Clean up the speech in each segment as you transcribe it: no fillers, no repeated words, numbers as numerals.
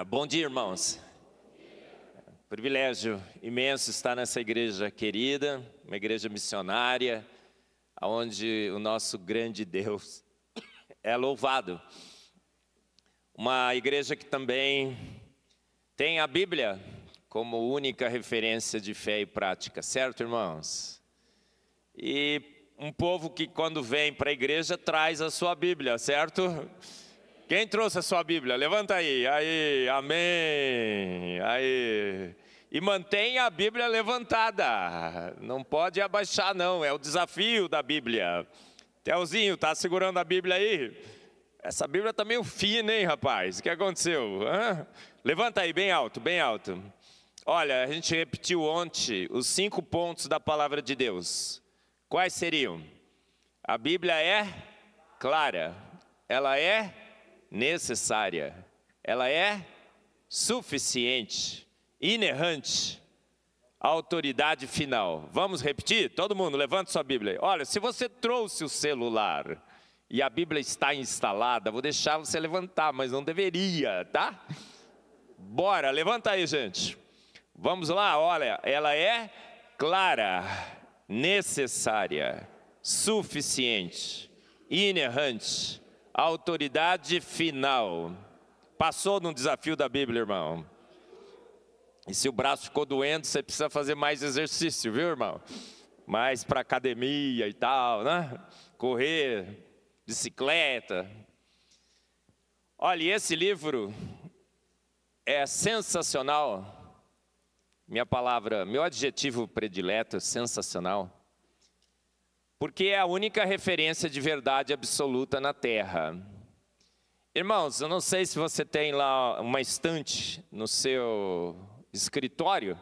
Bom dia, irmãos. Privilégio imenso estar nessa igreja querida, uma igreja missionária, onde o nosso grande Deus é louvado. Uma igreja que também tem a Bíblia como única referência de fé e prática, certo, irmãos? E um povo que quando vem para a igreja traz a sua Bíblia, certo? Quem trouxe a sua Bíblia? Levanta aí, amém, e mantenha a Bíblia levantada, não pode abaixar não, é o desafio da Bíblia. Telzinho, tá segurando a Bíblia aí? Essa Bíblia tá meio fina, hein, rapaz? O que aconteceu? Levanta aí, bem alto, bem alto. Olha, a gente repetiu ontem os 5 pontos da palavra de Deus. Quais seriam? A Bíblia é clara, ela é necessária, ela é suficiente, inerrante, autoridade final. Vamos repetir? Todo mundo, levanta sua Bíblia. Olha, se você trouxe o celular e a Bíblia está instalada, vou deixar você levantar, mas não deveria, tá? Bora, levanta aí, gente. Vamos lá, olha, ela é clara, necessária, suficiente, inerrante, autoridade final. Passou no desafio da Bíblia, irmão. E se o braço ficou doendo, você precisa fazer mais exercício, viu, irmão? Mais para academia e tal, né? Correr, bicicleta. Olha, esse livro é sensacional. Minha palavra, meu adjetivo predileto é sensacional. Porque é a única referência de verdade absoluta na Terra. Irmãos, eu não sei se você tem lá uma estante no seu escritório,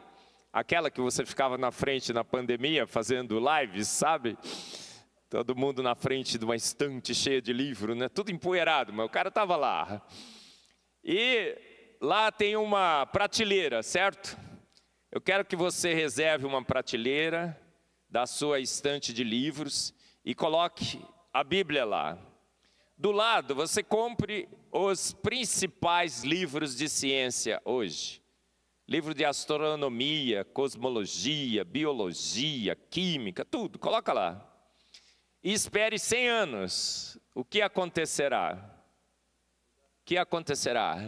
aquela que você ficava na frente na pandemia fazendo lives, sabe? Todo mundo na frente de uma estante cheia de livro, né? Tudo empoeirado, mas o cara estava lá. E lá tem uma prateleira, certo? Eu quero que você reserve uma prateleira da sua estante de livros e coloque a Bíblia lá. Do lado, você compre os principais livros de ciência hoje. Livro de astronomia, cosmologia, biologia, química, tudo, coloca lá. E espere 100 anos. O que acontecerá? O que acontecerá?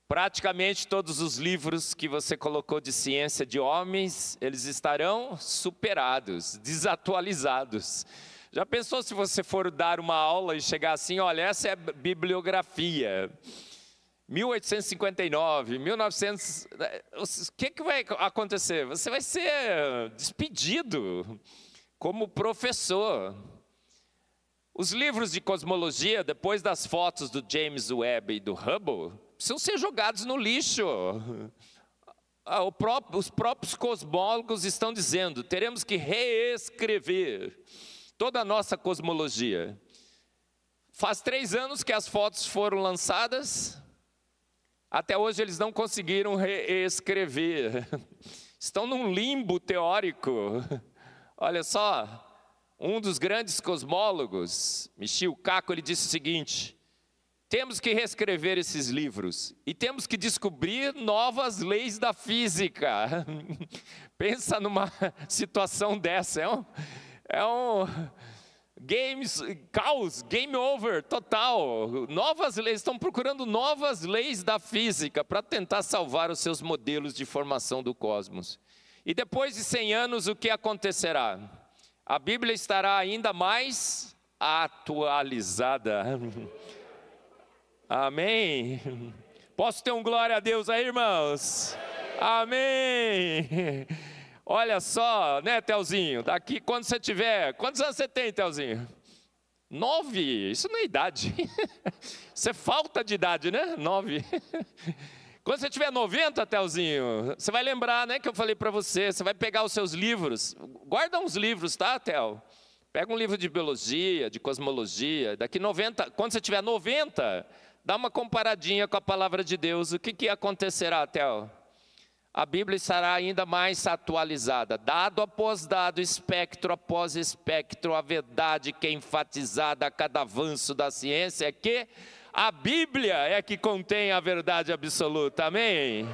Praticamente todos os livros que você colocou de ciência de homens, eles estarão superados, desatualizados. Já pensou se você for dar uma aula e chegar assim, olha, essa é a bibliografia, 1859, 1900, o que vai acontecer? Você vai ser despedido como professor. Os livros de cosmologia, depois das fotos do James Webb e do Hubble, precisam ser jogados no lixo. Os próprios cosmólogos estão dizendo, teremos que reescrever toda a nossa cosmologia. Faz 3 anos que as fotos foram lançadas, até hoje eles não conseguiram reescrever. Estão num limbo teórico. Olha só, um dos grandes cosmólogos, Michio Kaku, ele disse o seguinte: temos que reescrever esses livros e temos que descobrir novas leis da física. Pensa numa situação dessa, é um caos, game over, total. Novas leis, estão procurando novas leis da física para tentar salvar os seus modelos de formação do cosmos. E depois de 100 anos, o que acontecerá? A Bíblia estará ainda mais atualizada. Amém? Posso ter um glória a Deus aí, irmãos? Amém! Olha só, né, Telzinho? Daqui, quando você tiver... Quantos anos você tem, Telzinho? 9? Isso não é idade. Isso é falta de idade, né? 9. Quando você tiver 90, Telzinho, você vai lembrar, né, que eu falei para você. Você vai pegar os seus livros. Guarda uns livros, tá, Tel? Pega um livro de biologia, de cosmologia. Daqui 90, quando você tiver 90... dá uma comparadinha com a palavra de Deus. O que acontecerá, Theo? A Bíblia estará ainda mais atualizada. Dado após dado, espectro após espectro, a verdade que é enfatizada a cada avanço da ciência é que A Bíblia é que contém a verdade absoluta, amém?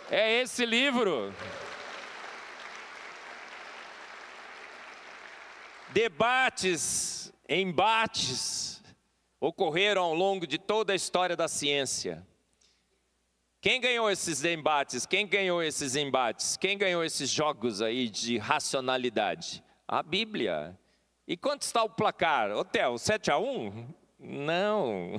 É esse livro. Debates, embates ocorreram ao longo de toda a história da ciência. Quem ganhou esses embates? Quem ganhou esses embates? Quem ganhou esses jogos aí de racionalidade? A Bíblia. E quanto está o placar? Hotel, 7-1? Não.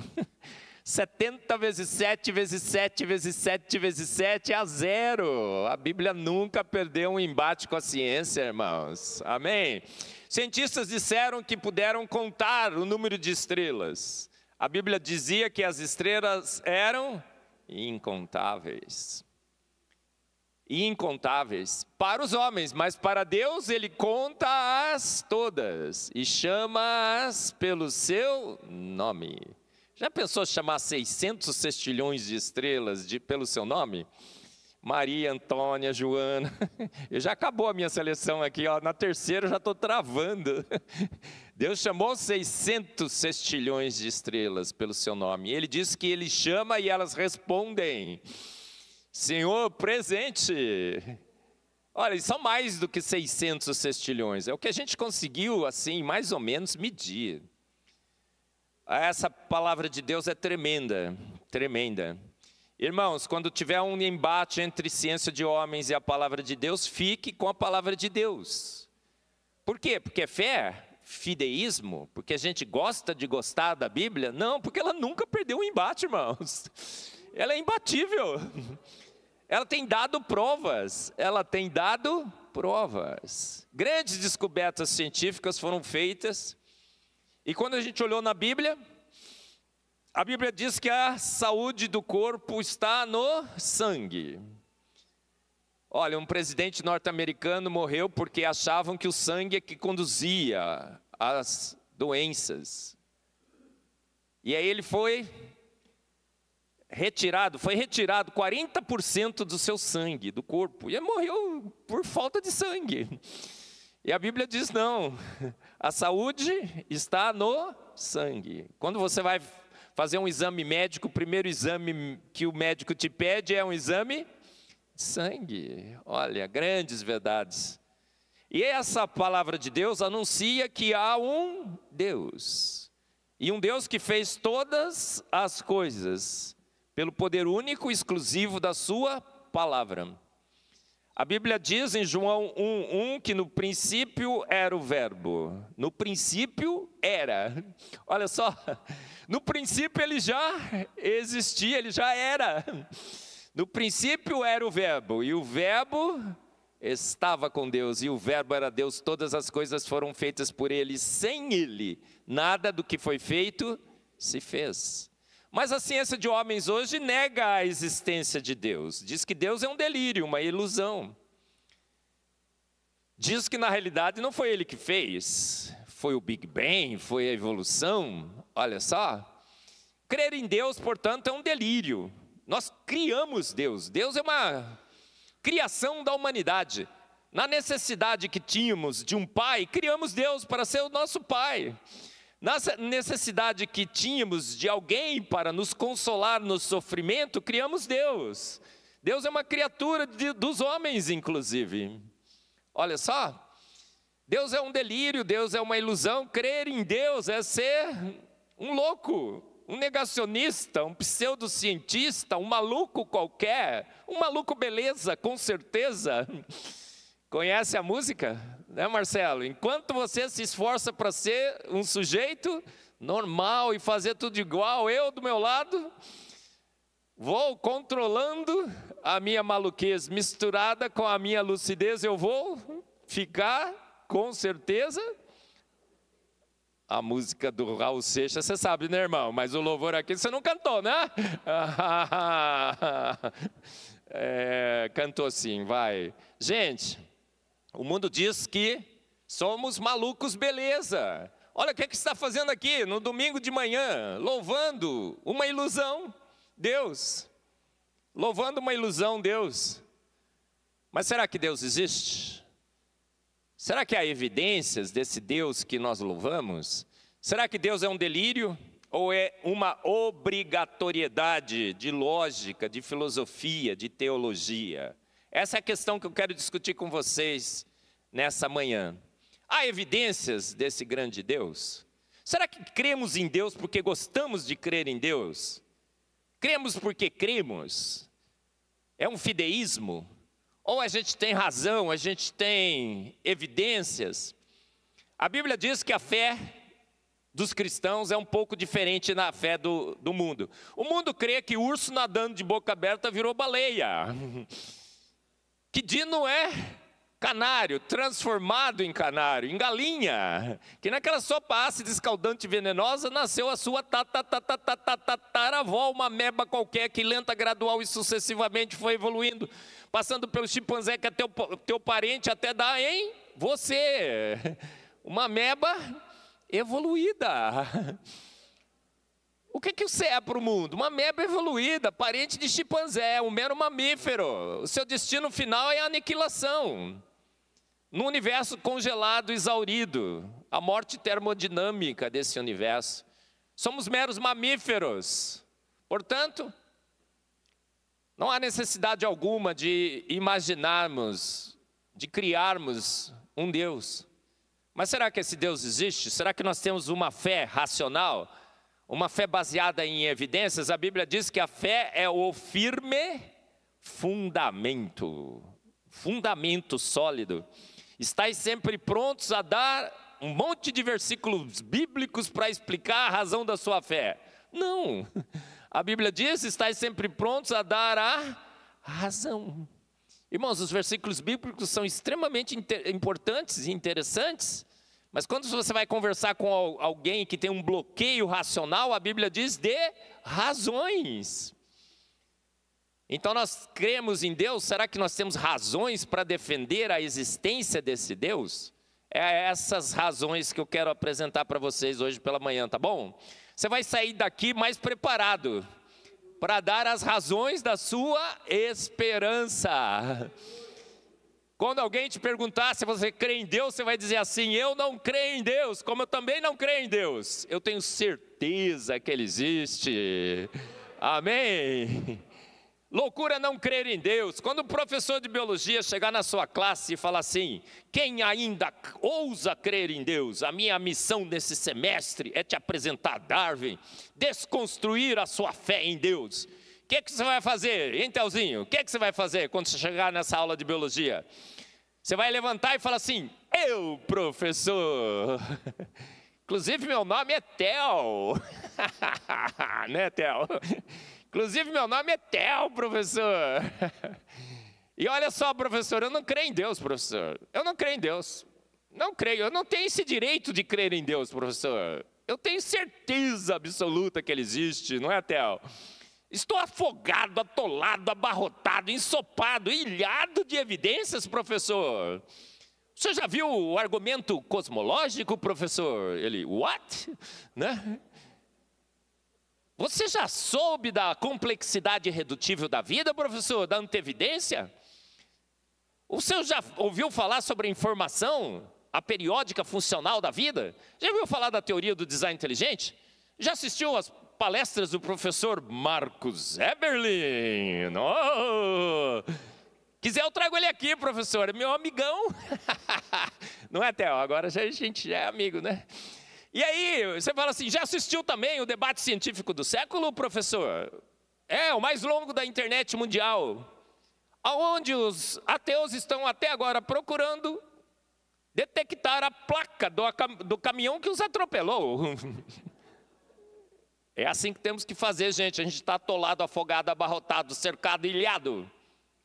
70 vezes 7 vezes 7 vezes 7 vezes 7 é 0. A Bíblia nunca perdeu um embate com a ciência, irmãos. Amém? Cientistas disseram que puderam contar o número de estrelas. A Bíblia dizia que as estrelas eram incontáveis. Incontáveis para os homens, mas para Deus Ele conta-as todas e chama-as pelo seu nome. Já pensou chamar 600 sextilhões de estrelas pelo seu nome? Maria, Antônia, Joana. Já acabou a minha seleção aqui, ó. Na terceira eu já estou travando. Deus chamou 600 sextilhões de estrelas pelo seu nome. Ele diz que Ele chama e elas respondem: Senhor, presente. Olha, são mais do que 600 sextilhões. É o que a gente conseguiu, assim, mais ou menos medir. Essa palavra de Deus é tremenda, tremenda. Irmãos, quando tiver um embate entre ciência de homens e a palavra de Deus, fique com a palavra de Deus. Por quê? Porque é fé, fideísmo, porque a gente gosta de gostar da Bíblia? Não, porque ela nunca perdeu um embate, irmãos. Ela é imbatível. Ela tem dado provas, Grandes descobertas científicas foram feitas. E quando a gente olhou na Bíblia, a Bíblia diz que a saúde do corpo está no sangue. Olha, um presidente norte-americano morreu porque achavam que o sangue é que conduzia as doenças. E aí ele foi retirado 40% do seu sangue, do corpo. E ele morreu por falta de sangue. E a Bíblia diz não, a saúde está no sangue. Quando você vai fazer um exame médico, o primeiro exame que o médico te pede é um exame de sangue. Olha, grandes verdades. E essa palavra de Deus anuncia que há um Deus. E um Deus que fez todas as coisas pelo poder único e exclusivo da sua palavra. A Bíblia diz em João 1:1 que no princípio era o verbo. No princípio era. Olha só, no princípio ele já existia, ele já era. No princípio era o verbo, e o verbo estava com Deus, e o verbo era Deus. Todas as coisas foram feitas por ele, sem ele, nada do que foi feito se fez. Mas a ciência de homens hoje nega a existência de Deus. Diz que Deus é um delírio, uma ilusão. Diz que na realidade não foi Ele que fez. Foi o Big Bang, foi a evolução. Olha só. Crer em Deus, portanto, é um delírio. Nós criamos Deus. Deus é uma criação da humanidade. Na necessidade que tínhamos de um pai, criamos Deus para ser o nosso pai. Na necessidade que tínhamos de alguém para nos consolar no sofrimento, criamos Deus. Deus é uma criatura dos homens, inclusive. Olha só, Deus é um delírio, Deus é uma ilusão. Crer em Deus é ser um louco, um negacionista, um pseudocientista, um maluco qualquer. Um maluco beleza, com certeza. Conhece a música? Né, Marcelo? Enquanto você se esforça para ser um sujeito normal e fazer tudo igual, eu do meu lado vou controlando a minha maluquez misturada com a minha lucidez. Eu vou ficar, com certeza, a música do Raul Seixas, você sabe, né, irmão? Mas o louvor aqui você não cantou, né? Cantou sim, vai. Gente, o mundo diz que somos malucos, beleza. Olha o que você está fazendo aqui no domingo de manhã, louvando uma ilusão, Deus. Louvando uma ilusão, Deus. Mas será que Deus existe? Será que há evidências desse Deus que nós louvamos? Será que Deus é um delírio? Ou é uma obrigatoriedade de lógica, de filosofia, de teologia? Essa é a questão que eu quero discutir com vocês nessa manhã. Há evidências desse grande Deus? Será que cremos em Deus porque gostamos de crer em Deus? Cremos porque cremos? É um fideísmo? Ou a gente tem razão, a gente tem evidências? A Bíblia diz que a fé dos cristãos é um pouco diferente da fé do mundo. O mundo crê que urso nadando de boca aberta virou baleia. Que dino é canário, transformado em canário, em galinha. Que naquela sopa ácida, escaldante e venenosa, nasceu a sua tataravó, uma ameba qualquer que lenta, gradual e sucessivamente foi evoluindo, passando pelo chimpanzé que é teu parente até dar em você. Uma ameba evoluída. O que você é para o mundo? Uma ameba evoluída, parente de chimpanzé, um mero mamífero. O seu destino final é a aniquilação. No universo congelado, exaurido, a morte termodinâmica desse universo. Somos meros mamíferos. Portanto, não há necessidade alguma de imaginarmos, de criarmos um Deus. Mas será que esse Deus existe? Será que nós temos uma fé racional? Uma fé baseada em evidências? A Bíblia diz que a fé é o firme fundamento. Fundamento sólido. Estais sempre prontos a dar um monte de versículos bíblicos para explicar a razão da sua fé. Não. A Bíblia diz, estais sempre prontos a dar a razão. Irmãos, os versículos bíblicos são extremamente importantes e interessantes, mas quando você vai conversar com alguém que tem um bloqueio racional, a Bíblia diz de razões. Então nós cremos em Deus, será que nós temos razões para defender a existência desse Deus? É essas razões que eu quero apresentar para vocês hoje pela manhã, tá bom? Você vai sair daqui mais preparado para dar as razões da sua esperança. Quando alguém te perguntar se você crê em Deus, você vai dizer assim: eu não creio em Deus, como eu também não creio em Deus. Eu tenho certeza que Ele existe. Amém? Loucura não crer em Deus. Quando o professor de biologia chegar na sua classe e falar assim: quem ainda ousa crer em Deus? A minha missão nesse semestre é te apresentar Darwin, desconstruir a sua fé em Deus. O que você vai fazer, hein, Telzinho? O que você vai fazer quando você chegar nessa aula de biologia? Você vai levantar e falar assim: eu, professor. Inclusive meu nome é Tel. Né, Tel? Inclusive, meu nome é Tel, professor. E olha só, professor, eu não creio em Deus, professor. Eu não creio em Deus. Não creio, eu não tenho esse direito de crer em Deus, professor. Eu tenho certeza absoluta que Ele existe, não é, Tel? Estou afogado, atolado, abarrotado, ensopado, ilhado de evidências, professor. Você já viu o argumento cosmológico, professor? Ele, what? Né? Você já soube da complexidade irredutível da vida, professor? Da antevidência? O senhor já ouviu falar sobre a informação, a periódica funcional da vida? Já ouviu falar da teoria do design inteligente? Já assistiu às palestras do professor Marcos Eberlin? Oh! Quiser eu trago ele aqui, professor, é meu amigão. Não é, Theo? Agora a gente já é amigo, né? E aí, você fala assim: já assistiu também o debate científico do século, professor? É, o mais longo da internet mundial. Onde os ateus estão até agora procurando detectar a placa do caminhão que os atropelou. É assim que temos que fazer, gente. A gente está atolado, afogado, abarrotado, cercado, ilhado.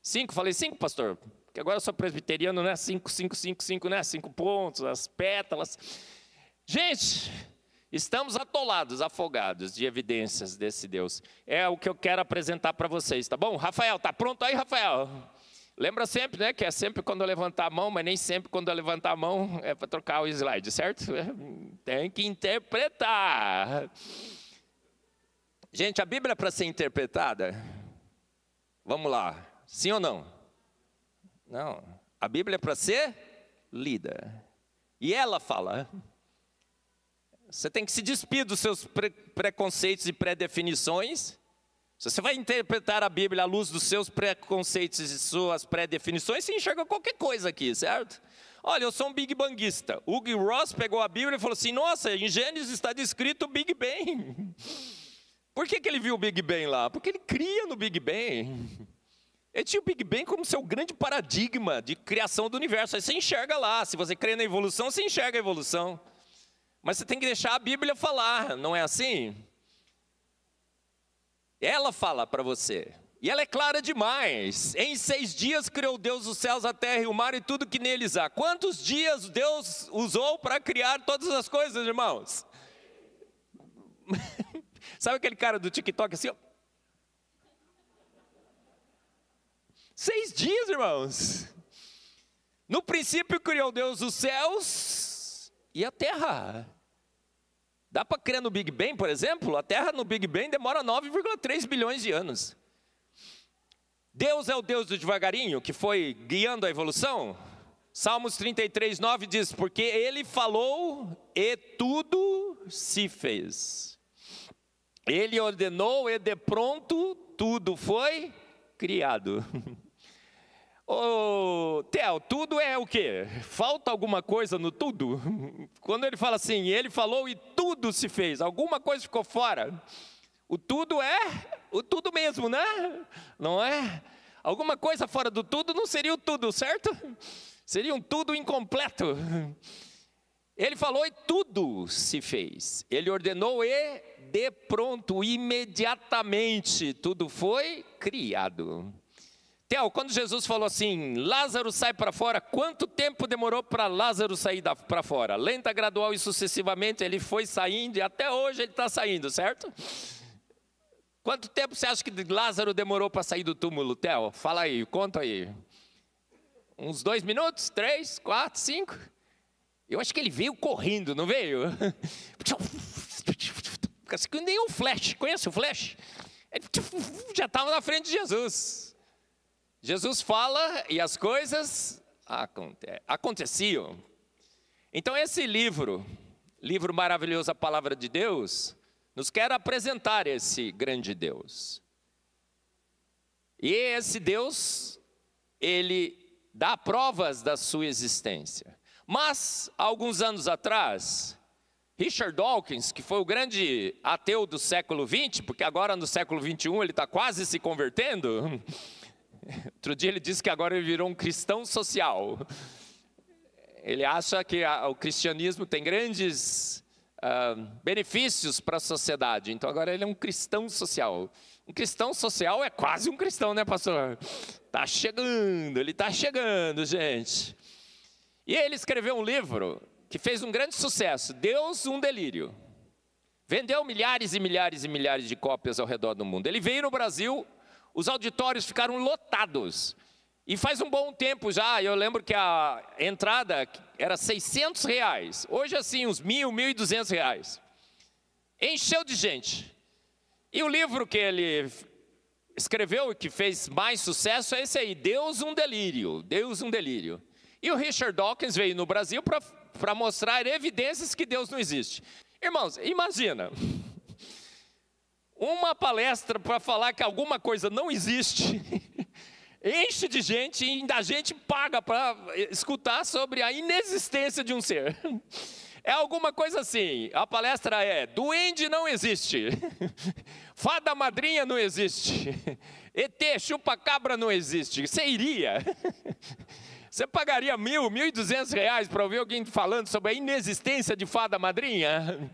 5, falei 5, pastor? Porque agora eu sou presbiteriano, né? 5, né? 5 pontos, as pétalas. Gente, estamos atolados, afogados de evidências desse Deus. É o que eu quero apresentar para vocês, tá bom? Rafael, tá pronto aí, Rafael? Lembra sempre, né, que é sempre quando eu levantar a mão, mas nem sempre quando eu levantar a mão é para trocar o slide, certo? Tem que interpretar. Gente, a Bíblia é para ser interpretada? Vamos lá, sim ou não? Não, a Bíblia é para ser lida. E ela fala... Você tem que se despir dos seus preconceitos e pré-definições. Se você vai interpretar a Bíblia à luz dos seus preconceitos e suas pré-definições, você enxerga qualquer coisa aqui, certo? Olha, eu sou um Big Banguista. Hugh Ross pegou a Bíblia e falou assim, nossa, em Gênesis está descrito o Big Bang. Por que ele viu o Big Bang lá? Porque ele cria no Big Bang. Ele tinha o Big Bang como seu grande paradigma de criação do universo. Aí você enxerga lá. Se você crê na evolução, você enxerga a evolução. Mas você tem que deixar a Bíblia falar, não é assim? Ela fala para você. E ela é clara demais. Em 6 dias criou Deus os céus, a terra e o mar e tudo que neles há. Quantos dias Deus usou para criar todas as coisas, irmãos? Sabe aquele cara do TikTok assim, ó? 6 dias, irmãos. No princípio criou Deus os céus e a terra. Dá para crer no Big Bang, por exemplo? A terra no Big Bang demora 9,3 bilhões de anos. Deus é o Deus do devagarinho, que foi guiando a evolução? Salmos 33, 9 diz, porque Ele falou e tudo se fez. Ele ordenou e de pronto tudo foi criado. Ô, Theo, tudo é o quê? Falta alguma coisa no tudo? Quando ele fala assim, Ele falou e tudo se fez, alguma coisa ficou fora. O tudo é o tudo mesmo, né? Não é? Alguma coisa fora do tudo não seria o tudo, certo? Seria um tudo incompleto. Ele falou e tudo se fez. Ele ordenou e de pronto, imediatamente, tudo foi criado. Theo, quando Jesus falou assim, Lázaro sai para fora, quanto tempo demorou para Lázaro sair para fora? Lenta, gradual e sucessivamente, ele foi saindo e até hoje ele está saindo, certo? Quanto tempo você acha que Lázaro demorou para sair do túmulo, Theo? Fala aí, conta aí. Uns 2 minutos? 3, 4, 5? Eu acho que ele veio correndo, não veio? Nem um flash, conhece o flash? Ele já estava na frente de Jesus. Jesus fala e as coisas aconteciam. Então esse livro maravilhoso, a Palavra de Deus, nos quer apresentar esse grande Deus. E esse Deus, Ele dá provas da sua existência. Mas, há alguns anos atrás, Richard Dawkins, que foi o grande ateu do século XX, porque agora no século XXI ele está quase se convertendo. Outro dia ele disse que agora ele virou um cristão social. Ele acha que o cristianismo tem grandes benefícios para a sociedade. Então agora ele é um cristão social. Um cristão social é quase um cristão, né, pastor? Está chegando, ele está chegando, gente. E ele escreveu um livro que fez um grande sucesso, Deus, um delírio. Vendeu milhares e milhares e milhares de cópias ao redor do mundo. Ele veio no Brasil, os auditórios ficaram lotados. E faz um bom tempo já, eu lembro que a entrada era R$600. Hoje assim, uns R$1.000, R$1.200. Encheu de gente. E o livro que ele escreveu e que fez mais sucesso é esse aí, Deus, um delírio. Deus, um delírio. E o Richard Dawkins veio no Brasil para mostrar evidências que Deus não existe. Irmãos, imagina uma palestra para falar que alguma coisa não existe, enche de gente e ainda a gente paga para escutar sobre a inexistência de um ser. É alguma coisa assim, a palestra é, duende não existe, fada madrinha não existe, ET, chupa-cabra não existe, você iria? Você pagaria R$1.000, R$1.200 para ouvir alguém falando sobre a inexistência de fada madrinha?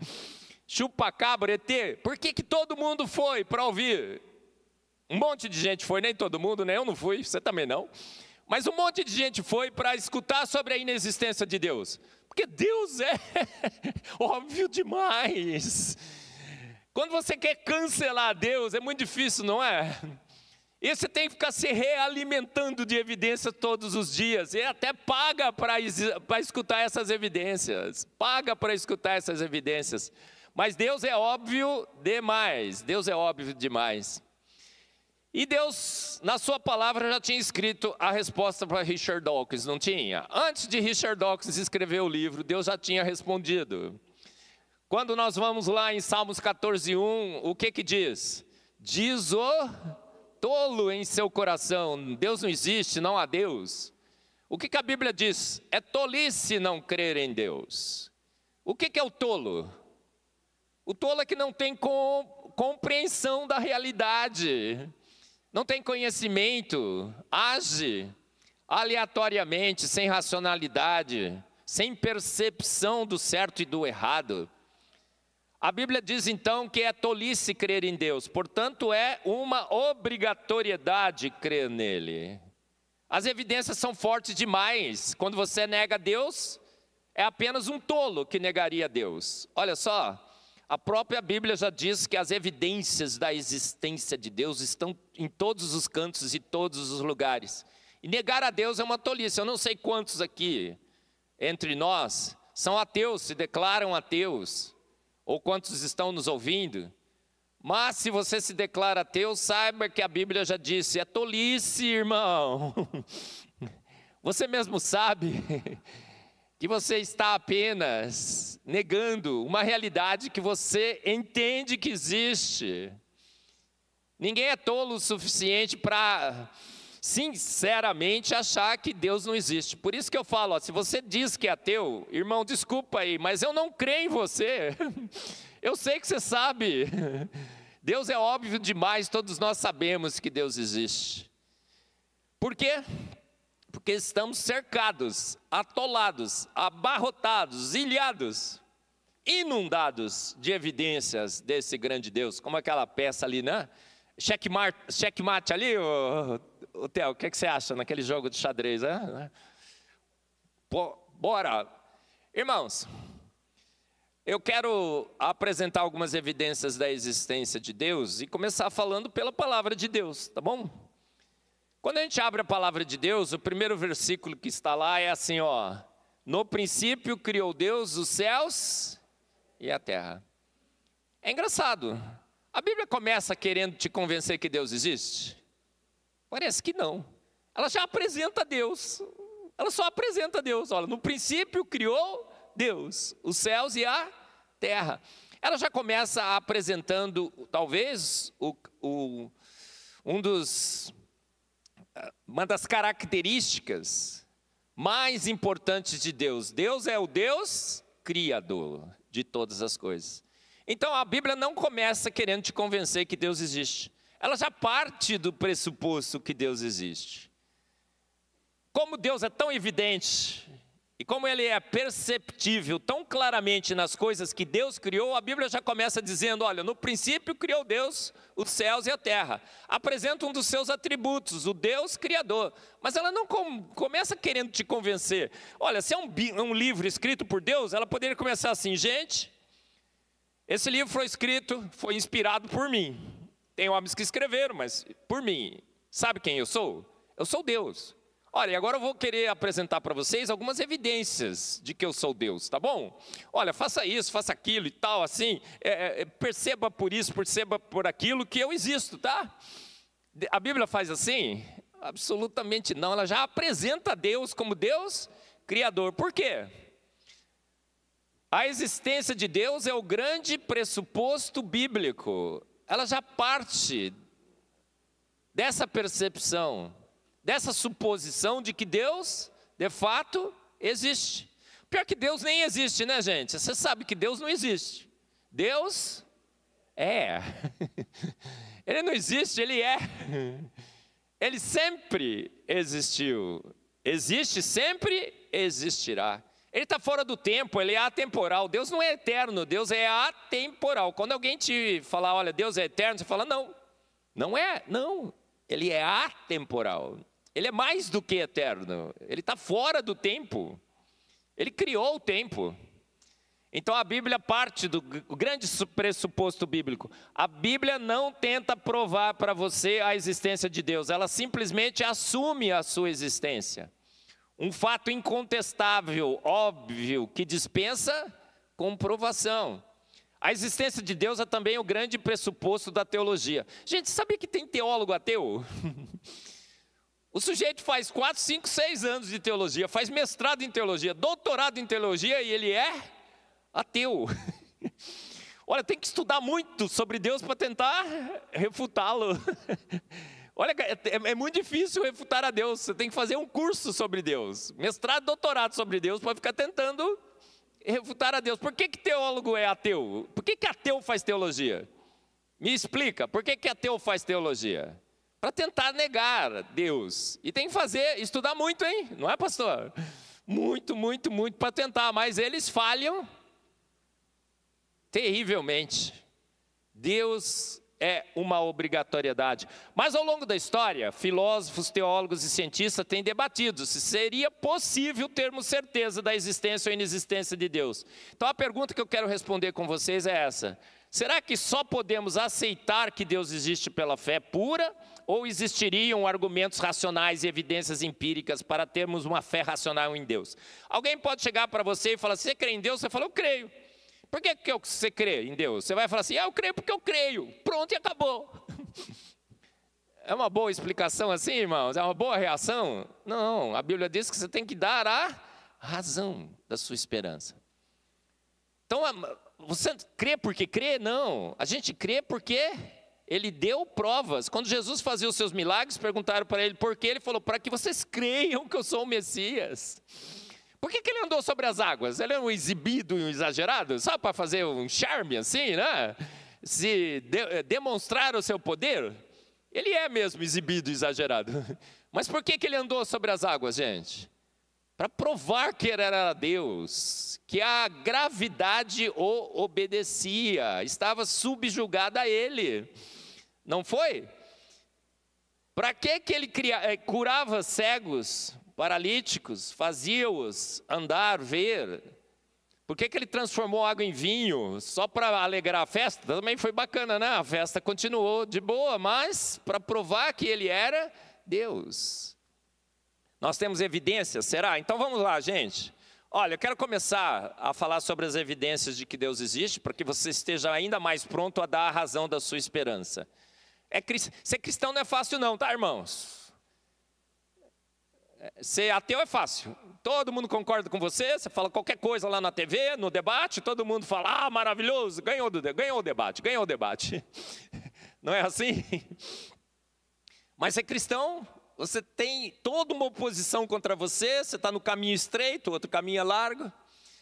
Chupa-cabra, ET? Por que todo mundo foi para ouvir? Um monte de gente foi, nem todo mundo, né? Eu não fui, você também não. Mas um monte de gente foi para escutar sobre a inexistência de Deus. Porque Deus é óbvio demais. Quando você quer cancelar Deus, é muito difícil, não é? E você tem que ficar se realimentando de evidências todos os dias. E até paga para escutar essas evidências. Paga para escutar essas evidências. Mas Deus é óbvio demais. Deus é óbvio demais. E Deus, na sua palavra, já tinha escrito a resposta para Richard Dawkins, não tinha? Antes de Richard Dawkins escrever o livro, Deus já tinha respondido. Quando nós vamos lá em Salmos 14:1, o que diz? Diz o tolo em seu coração, Deus não existe, não há Deus. O que a Bíblia diz? É tolice não crer em Deus. O que é o tolo? O tolo é que não tem compreensão da realidade, não tem conhecimento, age aleatoriamente, sem racionalidade, sem percepção do certo e do errado. A Bíblia diz então que é tolice crer em Deus, portanto é uma obrigatoriedade crer nele. As evidências são fortes demais. Quando você nega Deus, é apenas um tolo que negaria Deus. Olha só, a própria Bíblia já diz que as evidências da existência de Deus estão em todos os cantos e todos os lugares. E negar a Deus é uma tolice. Eu não sei quantos aqui entre nós são ateus, se declaram ateus, ou quantos estão nos ouvindo. Mas se você se declara ateu, saiba que a Bíblia já disse, é tolice, irmão. Você mesmo sabe que você está apenas negando uma realidade que você entende que existe. Ninguém é tolo o suficiente para, sinceramente, achar que Deus não existe. Por isso que eu falo, ó, se você diz que é ateu, irmão, desculpa aí, mas eu não creio em você. Eu sei que você sabe. Deus é óbvio demais, todos nós sabemos que Deus existe. Por quê? Porque estamos cercados, atolados, abarrotados, ilhados, inundados de evidências desse grande Deus. Como aquela peça ali, né? Checkmate ali, o Theo, o que você acha naquele jogo de xadrez? Né? Bora! Irmãos, eu quero apresentar algumas evidências da existência de Deus e começar falando pela palavra de Deus, tá bom? Quando a gente abre a palavra de Deus, o primeiro versículo que está lá é assim, ó. No princípio criou Deus os céus e a terra. É engraçado. A Bíblia começa querendo te convencer que Deus existe? Parece que não. Ela já apresenta Deus. Ela só apresenta Deus. Olha, no princípio criou Deus, os céus e a terra. Ela já começa apresentando, talvez, uma das características mais importantes de Deus. Deus é o Deus criador de todas as coisas. Então a Bíblia não começa querendo te convencer que Deus existe. Ela já parte do pressuposto que Deus existe. Como Deus é tão evidente, e como ele é perceptível tão claramente nas coisas que Deus criou, a Bíblia já começa dizendo, olha, no princípio criou Deus os céus e a terra. Apresenta um dos seus atributos, o Deus criador. Mas ela não começa querendo te convencer. Olha, se é um livro escrito por Deus, ela poderia começar assim, gente, esse livro foi inspirado por mim. Tem homens que escreveram, mas por mim. Sabe quem eu sou? Eu sou Deus. Olha, e agora eu vou querer apresentar para vocês algumas evidências de que eu sou Deus, tá bom? Olha, faça isso, faça aquilo e tal, assim, perceba por isso, perceba por aquilo que eu existo, tá? A Bíblia faz assim? Absolutamente não, ela já apresenta Deus como Deus criador. Por quê? A existência de Deus é o grande pressuposto bíblico. Ela já parte dessa percepção, dessa suposição de que Deus, de fato, existe. Pior que Deus nem existe, né, gente? Você sabe que Deus não existe. Deus é. Ele não existe, ele é. Ele sempre existiu. Existe, sempre existirá. Ele está fora do tempo, ele é atemporal. Deus não é eterno, Deus é atemporal. Quando alguém te falar, olha, Deus é eterno, você fala, não. Não é, não. Ele é atemporal. Ele é mais do que eterno. Ele está fora do tempo. Ele criou o tempo. Então a Bíblia parte do grande pressuposto bíblico. A Bíblia não tenta provar para você a existência de Deus. Ela simplesmente assume a sua existência. Um fato incontestável, óbvio, que dispensa comprovação. A existência de Deus é também o grande pressuposto da teologia. Gente, sabia que tem teólogo ateu? O sujeito faz 4, 5, 6 anos de teologia, faz mestrado em teologia, doutorado em teologia e ele é ateu. Olha, tem que estudar muito sobre Deus para tentar refutá-lo. Olha, é muito difícil refutar a Deus. Você tem que fazer um curso sobre Deus, mestrado, doutorado sobre Deus, para ficar tentando refutar a Deus. Por que teólogo é ateu? Por que ateu faz teologia? Me explica, por que ateu faz teologia? Para tentar negar Deus. E tem que estudar muito, hein? Não é, pastor? Muito, muito, muito para tentar, mas eles falham terrivelmente. Deus é uma obrigatoriedade. Mas ao longo da história, filósofos, teólogos e cientistas têm debatido se seria possível termos certeza da existência ou inexistência de Deus. Então a pergunta que eu quero responder com vocês é essa: será que só podemos aceitar que Deus existe pela fé pura? Ou existiriam argumentos racionais e evidências empíricas para termos uma fé racional em Deus? Alguém pode chegar para você e falar: você crê em Deus? Você fala: eu creio. Por que você crê em Deus? Você vai falar assim: eu creio porque eu creio. Pronto, e acabou. É uma boa explicação assim, irmãos? É uma boa reação? Não, a Bíblia diz que você tem que dar a razão da sua esperança. Então, você crê porque crê? Não. A gente crê porque Ele deu provas. Quando Jesus fazia os seus milagres, perguntaram para Ele por quê. Ele falou: para que vocês creiam que eu sou o Messias. Por que Ele andou sobre as águas? Ele é um exibido e um exagerado? Só para fazer um charme assim, né? Demonstrar o seu poder? Ele é mesmo exibido e exagerado. Mas por que Ele andou sobre as águas, gente? Para provar que Ele era Deus, que a gravidade o obedecia, estava subjugada a Ele. Não foi? Para que Ele curava cegos, paralíticos, fazia-os andar, ver? Por que Ele transformou água em vinho? Só para alegrar a festa? Também foi bacana, né? A festa continuou de boa, mas para provar que Ele era Deus. Nós temos evidências, será? Então vamos lá, gente. Olha, eu quero começar a falar sobre as evidências de que Deus existe, para que você esteja ainda mais pronto a dar a razão da sua esperança. Ser cristão não é fácil não, tá, irmãos? Ser ateu é fácil. Todo mundo concorda com você, você fala qualquer coisa lá na TV, no debate, todo mundo fala: ah, maravilhoso, ganhou o debate. Não é assim? Mas ser cristão, você tem toda uma oposição contra você está no caminho estreito, outro caminho é largo.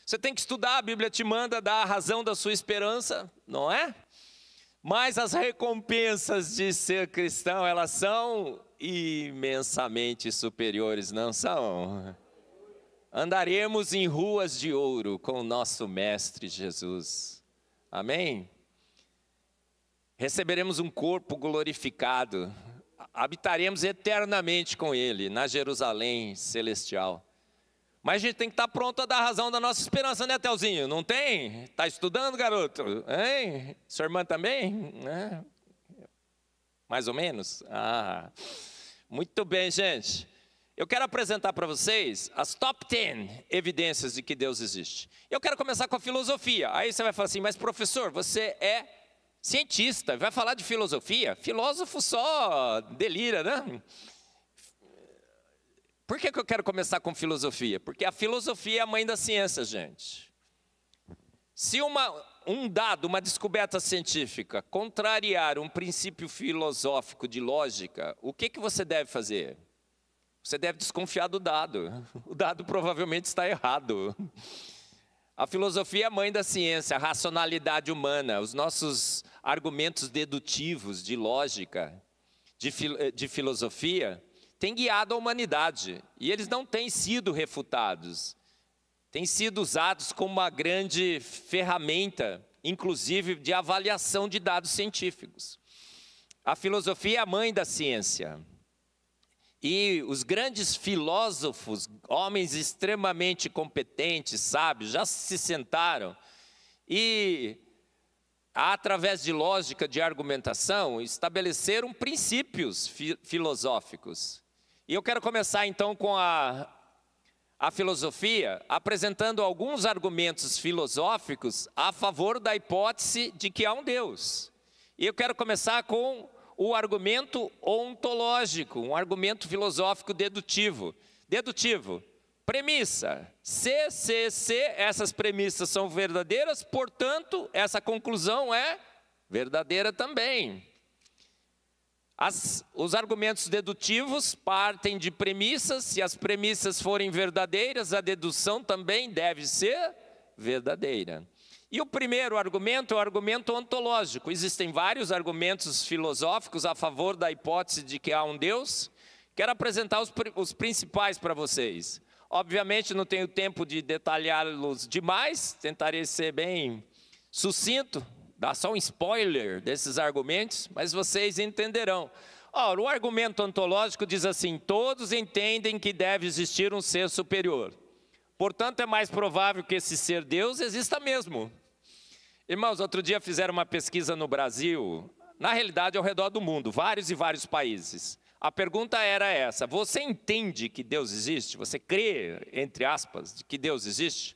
Você tem que estudar, a Bíblia te manda dar a razão da sua esperança, não é? Mas as recompensas de ser cristão, elas são imensamente superiores, não são? Andaremos em ruas de ouro com o nosso Mestre Jesus. Amém? Receberemos um corpo glorificado. Habitaremos eternamente com Ele, na Jerusalém celestial. Mas a gente tem que estar pronto a dar razão da nossa esperança, né, Telzinho? Não tem? Está estudando, garoto? Hein? Sua irmã também? Mais ou menos? Ah, muito bem, gente. Eu quero apresentar para vocês as top 10 evidências de que Deus existe. Eu quero começar com a filosofia. Aí você vai falar assim: mas professor, você é cientista, vai falar de filosofia? Filósofo só delira, né? Por que eu quero começar com filosofia? Porque a filosofia é a mãe da ciência, gente. Se uma descoberta científica contrariar um princípio filosófico de lógica, o que você deve fazer? Você deve desconfiar do dado. O dado provavelmente está errado. A filosofia é a mãe da ciência, a racionalidade humana, os nossos argumentos dedutivos de lógica, de filosofia, têm guiado a humanidade. E eles não têm sido refutados. Têm sido usados como uma grande ferramenta, inclusive de avaliação de dados científicos. A filosofia é a mãe da ciência. E os grandes filósofos, homens extremamente competentes, sábios, já se sentaram e, através de lógica de argumentação, estabeleceram princípios filosóficos. E eu quero começar então com a filosofia, apresentando alguns argumentos filosóficos a favor da hipótese de que há um Deus. E eu quero começar com o argumento ontológico, um argumento filosófico dedutivo. Premissa, se, essas premissas são verdadeiras, portanto, essa conclusão é verdadeira também. Os argumentos dedutivos partem de premissas, se as premissas forem verdadeiras, a dedução também deve ser verdadeira. E o primeiro argumento é o argumento ontológico. Existem vários argumentos filosóficos a favor da hipótese de que há um Deus. Quero apresentar os principais para vocês. Obviamente não tenho tempo de detalhá-los demais, tentarei ser bem sucinto, dar só um spoiler desses argumentos, mas vocês entenderão. Ora, o argumento ontológico diz assim: todos entendem que deve existir um ser superior. Portanto, é mais provável que esse ser Deus exista mesmo. Irmãos, outro dia fizeram uma pesquisa no Brasil, na realidade ao redor do mundo, vários e vários países. A pergunta era essa: você entende que Deus existe? Você crê, entre aspas, que Deus existe?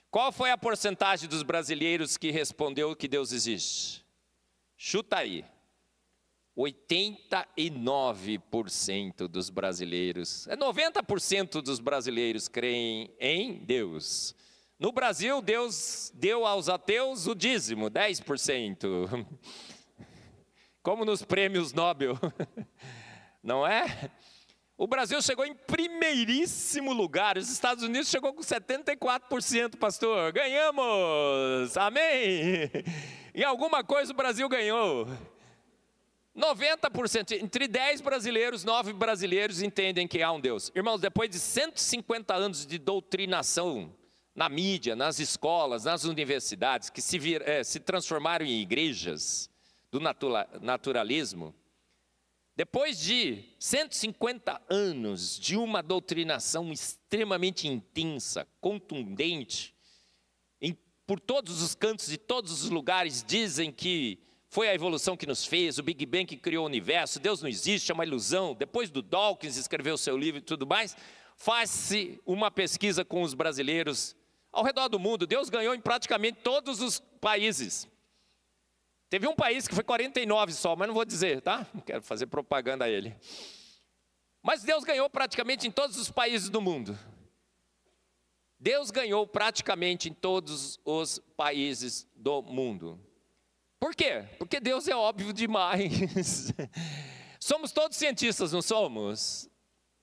Qual foi a porcentagem dos brasileiros que respondeu que Deus existe? Chuta aí. 89% dos brasileiros, 90% dos brasileiros creem em Deus. No Brasil, Deus deu aos ateus o dízimo, 10%. Como nos prêmios Nobel, não é? O Brasil chegou em primeiríssimo lugar, os Estados Unidos chegou com 74%, pastor. Ganhamos, amém? Em alguma coisa o Brasil ganhou. 90%, entre 10 brasileiros, 9 brasileiros entendem que há um Deus. Irmãos, depois de 150 anos de doutrinação na mídia, nas escolas, nas universidades, que se transformaram em igrejas do naturalismo, depois de 150 anos de uma doutrinação extremamente intensa, contundente, por todos os cantos e todos os lugares dizem que foi a evolução que nos fez, o Big Bang que criou o universo, Deus não existe, é uma ilusão. Depois do Dawkins escrever o seu livro e tudo mais, faz-se uma pesquisa com os brasileiros ao redor do mundo. Deus ganhou em praticamente todos os países. Teve um país que foi 49 só, mas não vou dizer, tá? Não quero fazer propaganda a ele. Mas Deus ganhou praticamente em todos os países do mundo. Deus ganhou praticamente em todos os países do mundo. Por quê? Porque Deus é óbvio demais. Somos todos cientistas, não somos?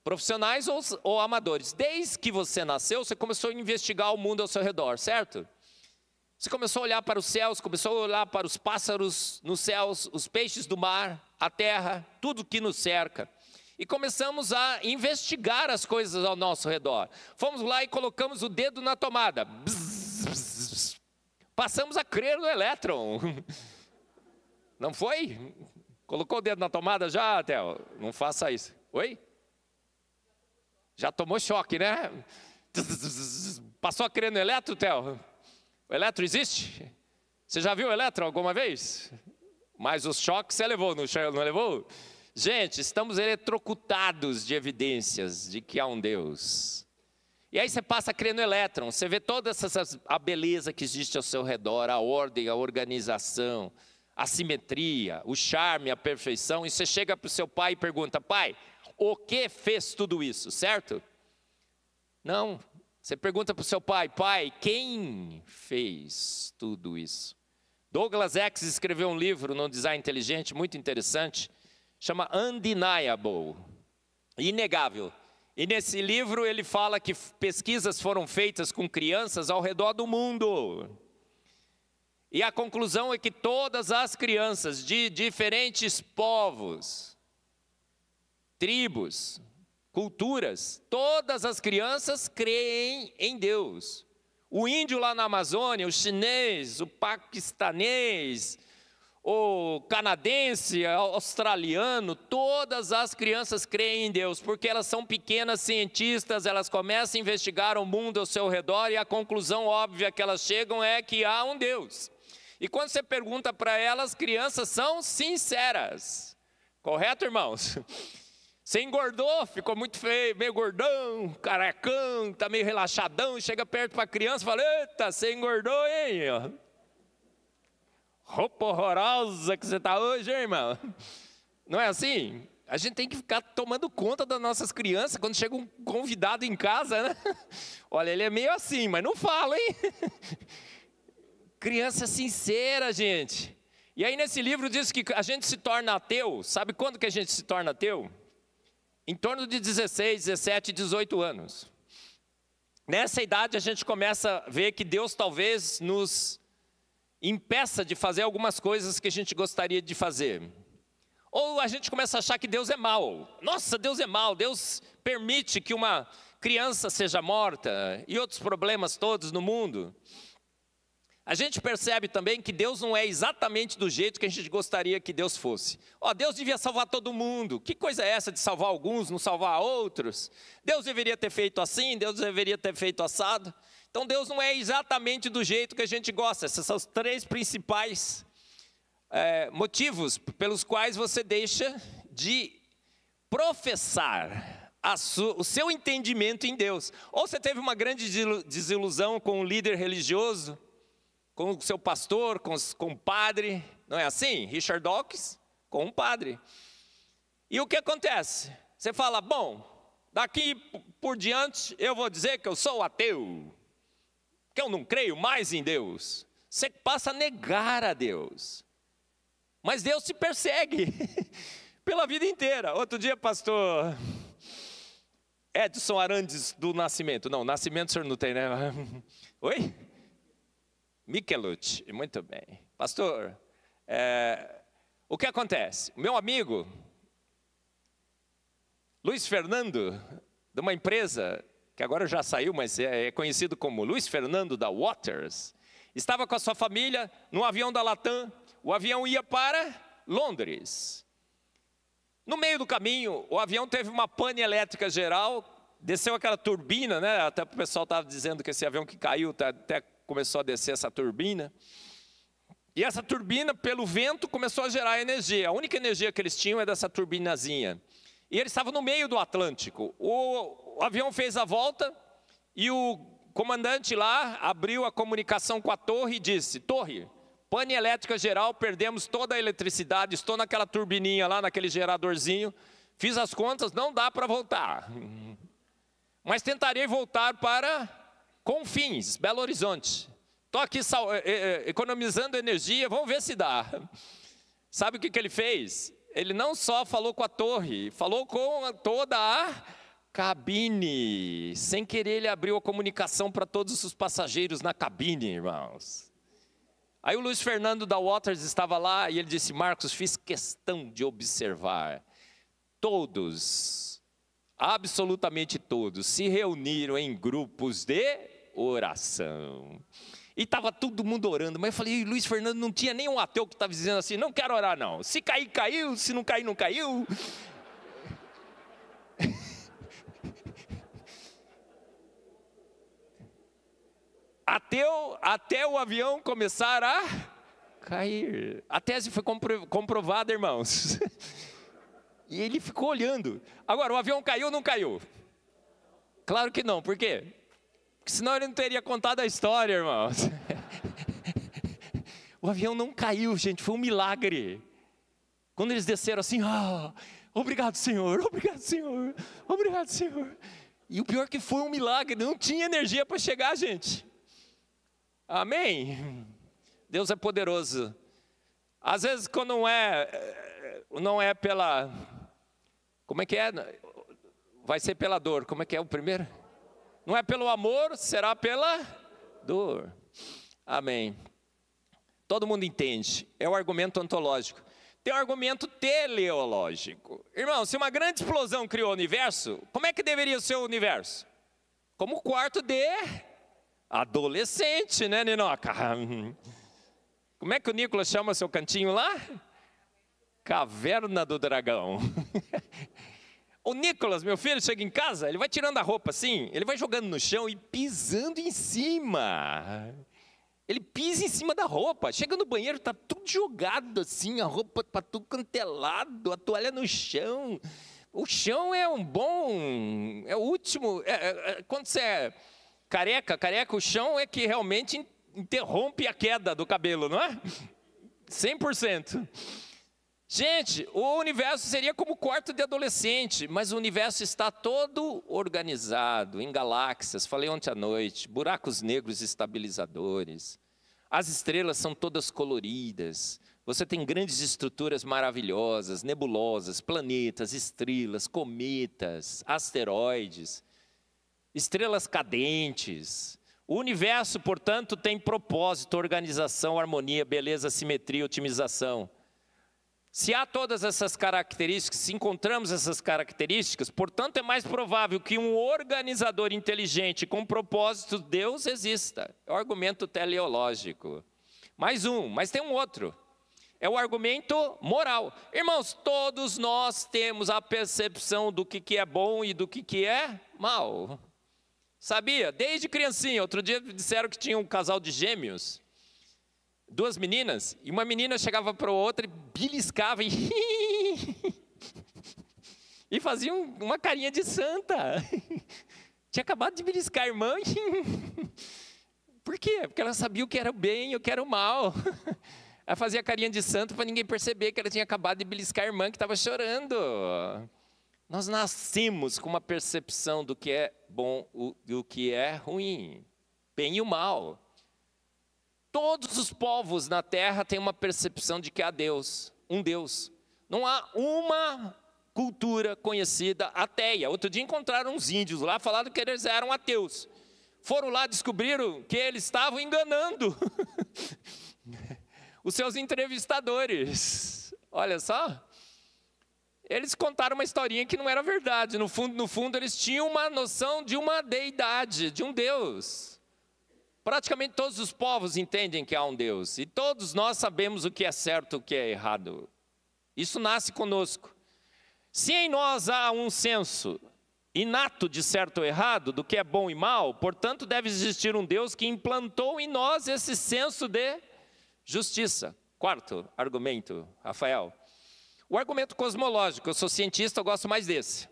Profissionais ou amadores. Desde que você nasceu, você começou a investigar o mundo ao seu redor, certo? Você começou a olhar para os céus, começou a olhar para os pássaros nos céus, os peixes do mar, a terra, tudo que nos cerca. E começamos a investigar as coisas ao nosso redor. Fomos lá e colocamos o dedo na tomada. Bzz, bzz, bzz. Passamos a crer no elétron. Não foi? Colocou o dedo na tomada já, Theo? Não faça isso. Oi? Já tomou choque, né? Passou a crer no elétron, Theo? O elétron existe? Você já viu o elétron alguma vez? Mas os choques você levou, não levou? Gente, estamos eletrocutados de evidências de que há um Deus. E aí você passa a crer no elétron, você vê toda a beleza que existe ao seu redor, a ordem, a organização, a simetria, o charme, a perfeição, e você chega para o seu pai e pergunta: pai, o que fez tudo isso, certo? Não, você pergunta para o seu pai: pai, quem fez tudo isso? Douglas X escreveu um livro no Design Inteligente, muito interessante, chama Undeniable, inegável. E nesse livro ele fala que pesquisas foram feitas com crianças ao redor do mundo. E a conclusão é que todas as crianças de diferentes povos, tribos, culturas, todas as crianças creem em Deus. O índio lá na Amazônia, o chinês, o paquistanês, o canadense, o australiano, todas as crianças creem em Deus, porque elas são pequenas cientistas, elas começam a investigar o mundo ao seu redor e a conclusão óbvia que elas chegam é que há um Deus. E quando você pergunta para elas, crianças são sinceras. Correto, irmãos? Você engordou, ficou muito feio, meio gordão, carecão, está meio relaxadão, chega perto para a criança e fala: eita, você engordou, hein? Roupa horrorosa que você está hoje, hein, irmão? Não é assim? A gente tem que ficar tomando conta das nossas crianças quando chega um convidado em casa, né? Olha, ele é meio assim, mas não fala, hein? Criança sincera, gente. E aí nesse livro diz que a gente se torna ateu. Sabe quando que a gente se torna ateu? Em torno de 16, 17, 18 anos. Nessa idade a gente começa a ver que Deus talvez nos impeça de fazer algumas coisas que a gente gostaria de fazer. Ou a gente começa a achar que Deus é mau. Nossa, Deus é mau, Deus permite que uma criança seja morta e outros problemas todos no mundo. A gente percebe também que Deus não é exatamente do jeito que a gente gostaria que Deus fosse. Deus devia salvar todo mundo. Que coisa é essa de salvar alguns, não salvar outros? Deus deveria ter feito assim, Deus deveria ter feito assado. Então Deus não é exatamente do jeito que a gente gosta. Esses são os 3 principais motivos pelos quais você deixa de professar o seu entendimento em Deus. Ou você teve uma grande desilusão com um líder religioso, com o seu pastor, com o padre, não é assim? Richard Dawkins, com um padre. E o que acontece? Você fala, bom, daqui por diante eu vou dizer que eu sou ateu, que eu não creio mais em Deus. Você passa a negar a Deus. Mas Deus te persegue pela vida inteira. Outro dia, pastor Edson Arantes do Nascimento. Não, Nascimento o senhor não tem, né? Oi? Michelucci, muito bem. Pastor, o que acontece? Meu amigo, Luiz Fernando, de uma empresa, que agora já saiu, mas é conhecido como Luiz Fernando da Waters, estava com a sua família num avião da Latam. O avião ia para Londres. No meio do caminho, o avião teve uma pane elétrica geral, desceu aquela turbina, né? Até o pessoal estava dizendo que esse avião que caiu, até começou a descer essa turbina. E essa turbina, pelo vento, começou a gerar energia. A única energia que eles tinham é dessa turbinazinha. E eles estavam no meio do Atlântico. O avião fez a volta e o comandante lá abriu a comunicação com a torre e disse, torre, pane elétrica geral, perdemos toda a eletricidade, estou naquela turbininha lá, naquele geradorzinho, fiz as contas, não dá para voltar. Mas tentarei voltar para Confins, Belo Horizonte. Estou aqui economizando energia, vamos ver se dá. Sabe o que ele fez? Ele não só falou com a torre, falou com toda a cabine. Sem querer ele abriu a comunicação para todos os passageiros na cabine, irmãos. Aí o Luiz Fernando da Waters estava lá e ele disse, Marcos, fiz questão de observar. Todos, absolutamente todos, se reuniram em grupos de oração. E estava todo mundo orando, mas eu falei, Luiz Fernando, não tinha nenhum ateu que estava dizendo assim, não quero orar não. Se cair, caiu, se não cair, não caiu. Até o avião começar a cair. A tese foi comprovada, irmãos. E ele ficou olhando. Agora, o avião caiu ou não caiu? Claro que não, por quê? Porque senão ele não teria contado a história, irmãos. O avião não caiu, gente, foi um milagre. Quando eles desceram assim, obrigado, Senhor, obrigado, Senhor, obrigado, Senhor. E o pior que foi um milagre, não tinha energia para chegar, gente. Amém? Deus é poderoso. Às vezes quando não é pela, como é que é? Vai ser pela dor, como é que é o primeiro? Não é pelo amor, será pela dor. Amém. Todo mundo entende, é o argumento ontológico. Tem um argumento teleológico. Irmão, se uma grande explosão criou o universo, como é que deveria ser o universo? Como quarto de adolescente, né, Ninoca? Como é que o Nicolas chama seu cantinho lá? Caverna do Dragão. O Nicolas, meu filho, chega em casa, ele vai tirando a roupa assim, ele vai jogando no chão e pisando em cima. Ele pisa em cima da roupa, chega no banheiro, está tudo jogado assim, a roupa para tudo quanto é lado, a toalha no chão. O chão é é o último, quando você é careca, o chão é que realmente interrompe a queda do cabelo, não é? 100%. Gente, o universo seria como quarto de adolescente, mas o universo está todo organizado em galáxias, falei ontem à noite, buracos negros estabilizadores. As estrelas são todas coloridas, você tem grandes estruturas maravilhosas, nebulosas, planetas, estrelas, cometas, asteroides, estrelas cadentes. O universo, portanto, tem propósito, organização, harmonia, beleza, simetria, otimização. Se há todas essas características, se encontramos essas características, portanto, é mais provável que um organizador inteligente com propósito, Deus, exista. É o argumento teleológico. Mais um, mas tem um outro. É o argumento moral. Irmãos, todos nós temos a percepção do que é bom e do que é mal. Sabia? Desde criancinha. Outro dia disseram que tinha um casal de gêmeos. Duas meninas, e uma menina chegava para a outra e beliscava e fazia uma carinha de santa. Tinha acabado de beliscar a irmã. Por quê? Porque ela sabia o que era o bem e o que era o mal. Ela fazia a carinha de santo para ninguém perceber que ela tinha acabado de beliscar a irmã que estava chorando. Nós nascemos com uma percepção do que é bom e do que é ruim, bem e o mal. Todos os povos na terra têm uma percepção de que há Deus, um Deus. Não há uma cultura conhecida ateia. Outro dia encontraram uns índios lá, falaram que eles eram ateus. Foram lá, descobriram que eles estavam enganando os seus entrevistadores. Olha só. Eles contaram uma historinha que não era verdade. No fundo, eles tinham uma noção de uma deidade, de um Deus. Praticamente todos os povos entendem que há um Deus. E todos nós sabemos o que é certo e o que é errado. Isso nasce conosco. Se em nós há um senso inato de certo ou errado, do que é bom e mal, portanto deve existir um Deus que implantou em nós esse senso de justiça. Quarto argumento, Rafael. O argumento cosmológico, eu sou cientista, eu gosto mais desse.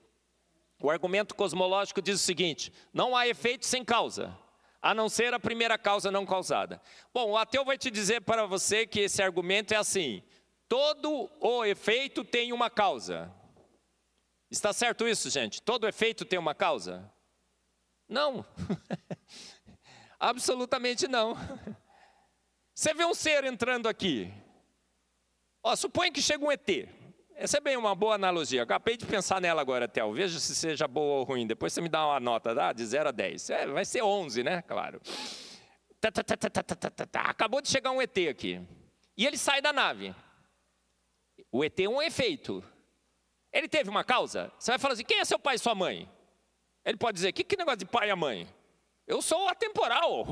O argumento cosmológico diz o seguinte: não há efeito sem causa, a não ser a primeira causa não causada. Bom, o ateu vai te dizer para você que esse argumento é assim: todo o efeito tem uma causa. Está certo isso, gente? Todo efeito tem uma causa? Não. Absolutamente não. Você vê um ser entrando aqui. Suponha que chega um ET. Essa é bem uma boa analogia. Acabei de pensar nela agora, Theo. Veja se seja boa ou ruim. Depois você me dá uma nota, tá? De 0 a 10. Vai ser 11, né? Claro. Acabou de chegar um ET aqui. E ele sai da nave. O ET é um efeito. Ele teve uma causa? Você vai falar assim: quem é seu pai e sua mãe? Ele pode dizer: que negócio de pai e mãe? Eu sou atemporal.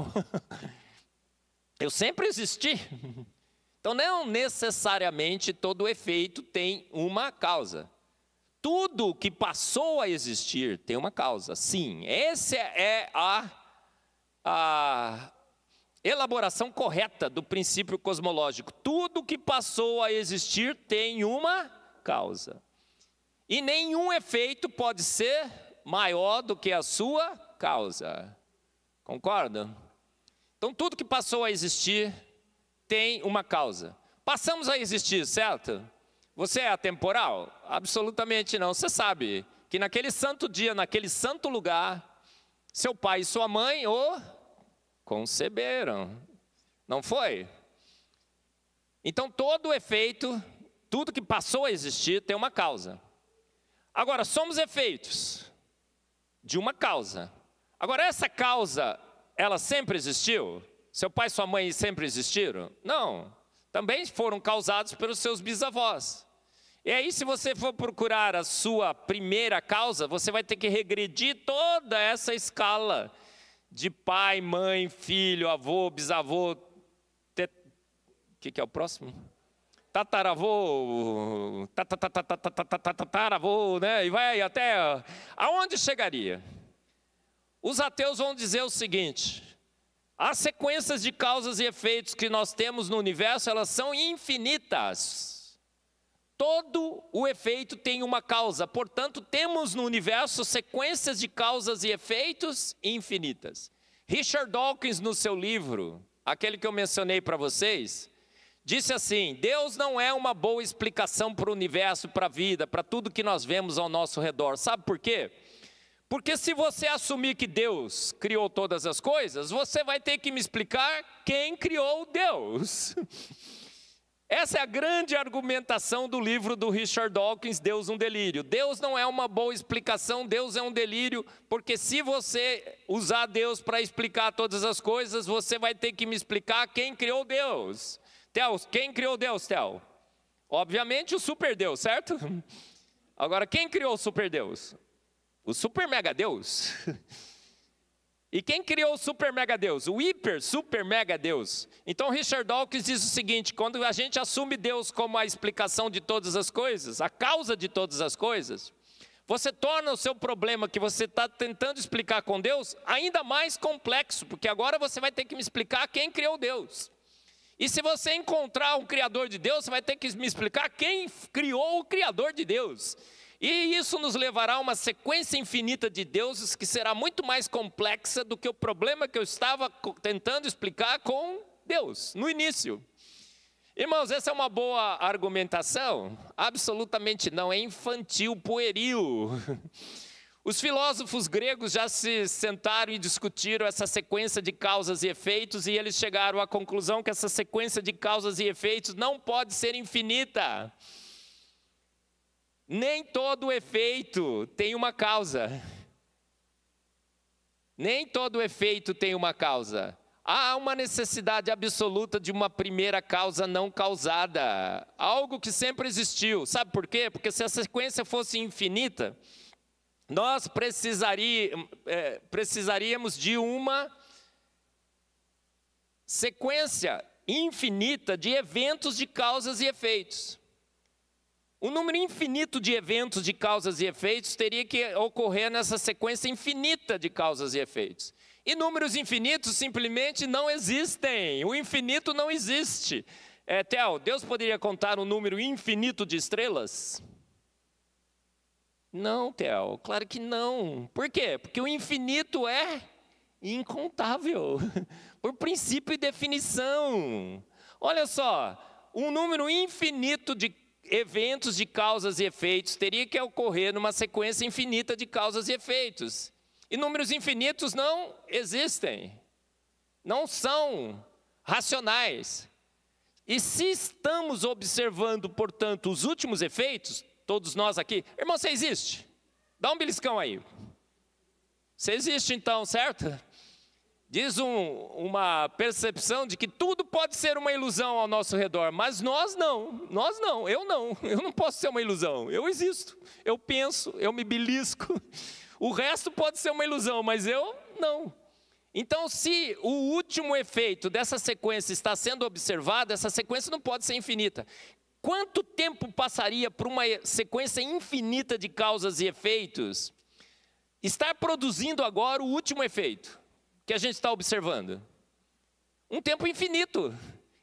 Eu sempre existi. Então, não necessariamente todo efeito tem uma causa. Tudo que passou a existir tem uma causa. Sim, essa é a elaboração correta do princípio cosmológico. Tudo que passou a existir tem uma causa. E nenhum efeito pode ser maior do que a sua causa. Concorda? Então, tudo que passou a existir tem uma causa. Passamos a existir, certo? Você é atemporal? Absolutamente não. Você sabe que naquele santo dia, naquele santo lugar, seu pai e sua mãe o conceberam. Não foi? Então, todo efeito, tudo que passou a existir tem uma causa. Agora, somos efeitos de uma causa. Agora, essa causa, ela sempre existiu? Seu pai e sua mãe sempre existiram? Não. Também foram causados pelos seus bisavós. E aí, se você for procurar a sua primeira causa, você vai ter que regredir toda essa escala de pai, mãe, filho, avô, bisavô, o que é o próximo? Tataravô, tataravô, né? E vai até aonde chegaria? Os ateus vão dizer o seguinte: as sequências de causas e efeitos que nós temos no universo, elas são infinitas. Todo o efeito tem uma causa, portanto, temos no universo sequências de causas e efeitos infinitas. Richard Dawkins, no seu livro, aquele que eu mencionei para vocês, disse assim: Deus não é uma boa explicação para o universo, para a vida, para tudo que nós vemos ao nosso redor. Sabe por quê? Porque se você assumir que Deus criou todas as coisas, você vai ter que me explicar quem criou Deus. Essa é a grande argumentação do livro do Richard Dawkins, Deus um Delírio. Deus não é uma boa explicação, Deus é um delírio, porque se você usar Deus para explicar todas as coisas, você vai ter que me explicar quem criou Deus. Theo, quem criou Deus, Theo? Obviamente o super Deus, certo? Agora, quem criou o super Deus? O super mega Deus. E quem criou o super mega Deus? O hiper super mega Deus. Então Richard Dawkins diz o seguinte: quando a gente assume Deus como a explicação de todas as coisas, a causa de todas as coisas, você torna o seu problema que você está tentando explicar com Deus ainda mais complexo, porque agora você vai ter que me explicar quem criou Deus. E se você encontrar um criador de Deus, você vai ter que me explicar quem criou o criador de Deus. E isso nos levará a uma sequência infinita de deuses que será muito mais complexa do que o problema que eu estava tentando explicar com Deus, no início. Irmãos, essa é uma boa argumentação? Absolutamente não, é infantil, pueril. Os filósofos gregos já se sentaram e discutiram essa sequência de causas e efeitos, e eles chegaram à conclusão que essa sequência de causas e efeitos não pode ser infinita. Nem todo efeito tem uma causa. Nem todo efeito tem uma causa. Há uma necessidade absoluta de uma primeira causa não causada. Algo que sempre existiu. Sabe por quê? Porque se a sequência fosse infinita, nós precisaríamos de uma sequência infinita de eventos de causas e efeitos. Um número infinito de eventos de causas e efeitos teria que ocorrer nessa sequência infinita de causas e efeitos. E números infinitos simplesmente não existem. O infinito não existe. Theo, Deus poderia contar um número infinito de estrelas? Não, Theo, claro que não. Por quê? Porque o infinito é incontável, por princípio e definição. Olha só, um número infinito de eventos de causas e efeitos teria que ocorrer numa sequência infinita de causas e efeitos. E números infinitos não existem, não são racionais. E se estamos observando, portanto, os últimos efeitos, todos nós aqui, irmão, você existe? Dá um beliscão aí. Você existe então, certo? Diz uma percepção de que tudo pode ser uma ilusão ao nosso redor, mas nós não, eu não posso ser uma ilusão, eu existo, eu penso, eu me belisco, o resto pode ser uma ilusão, mas eu não. Então, se o último efeito dessa sequência está sendo observado, essa sequência não pode ser infinita. Quanto tempo passaria por uma sequência infinita de causas e efeitos estar produzindo agora o último efeito que a gente está observando? Um tempo infinito.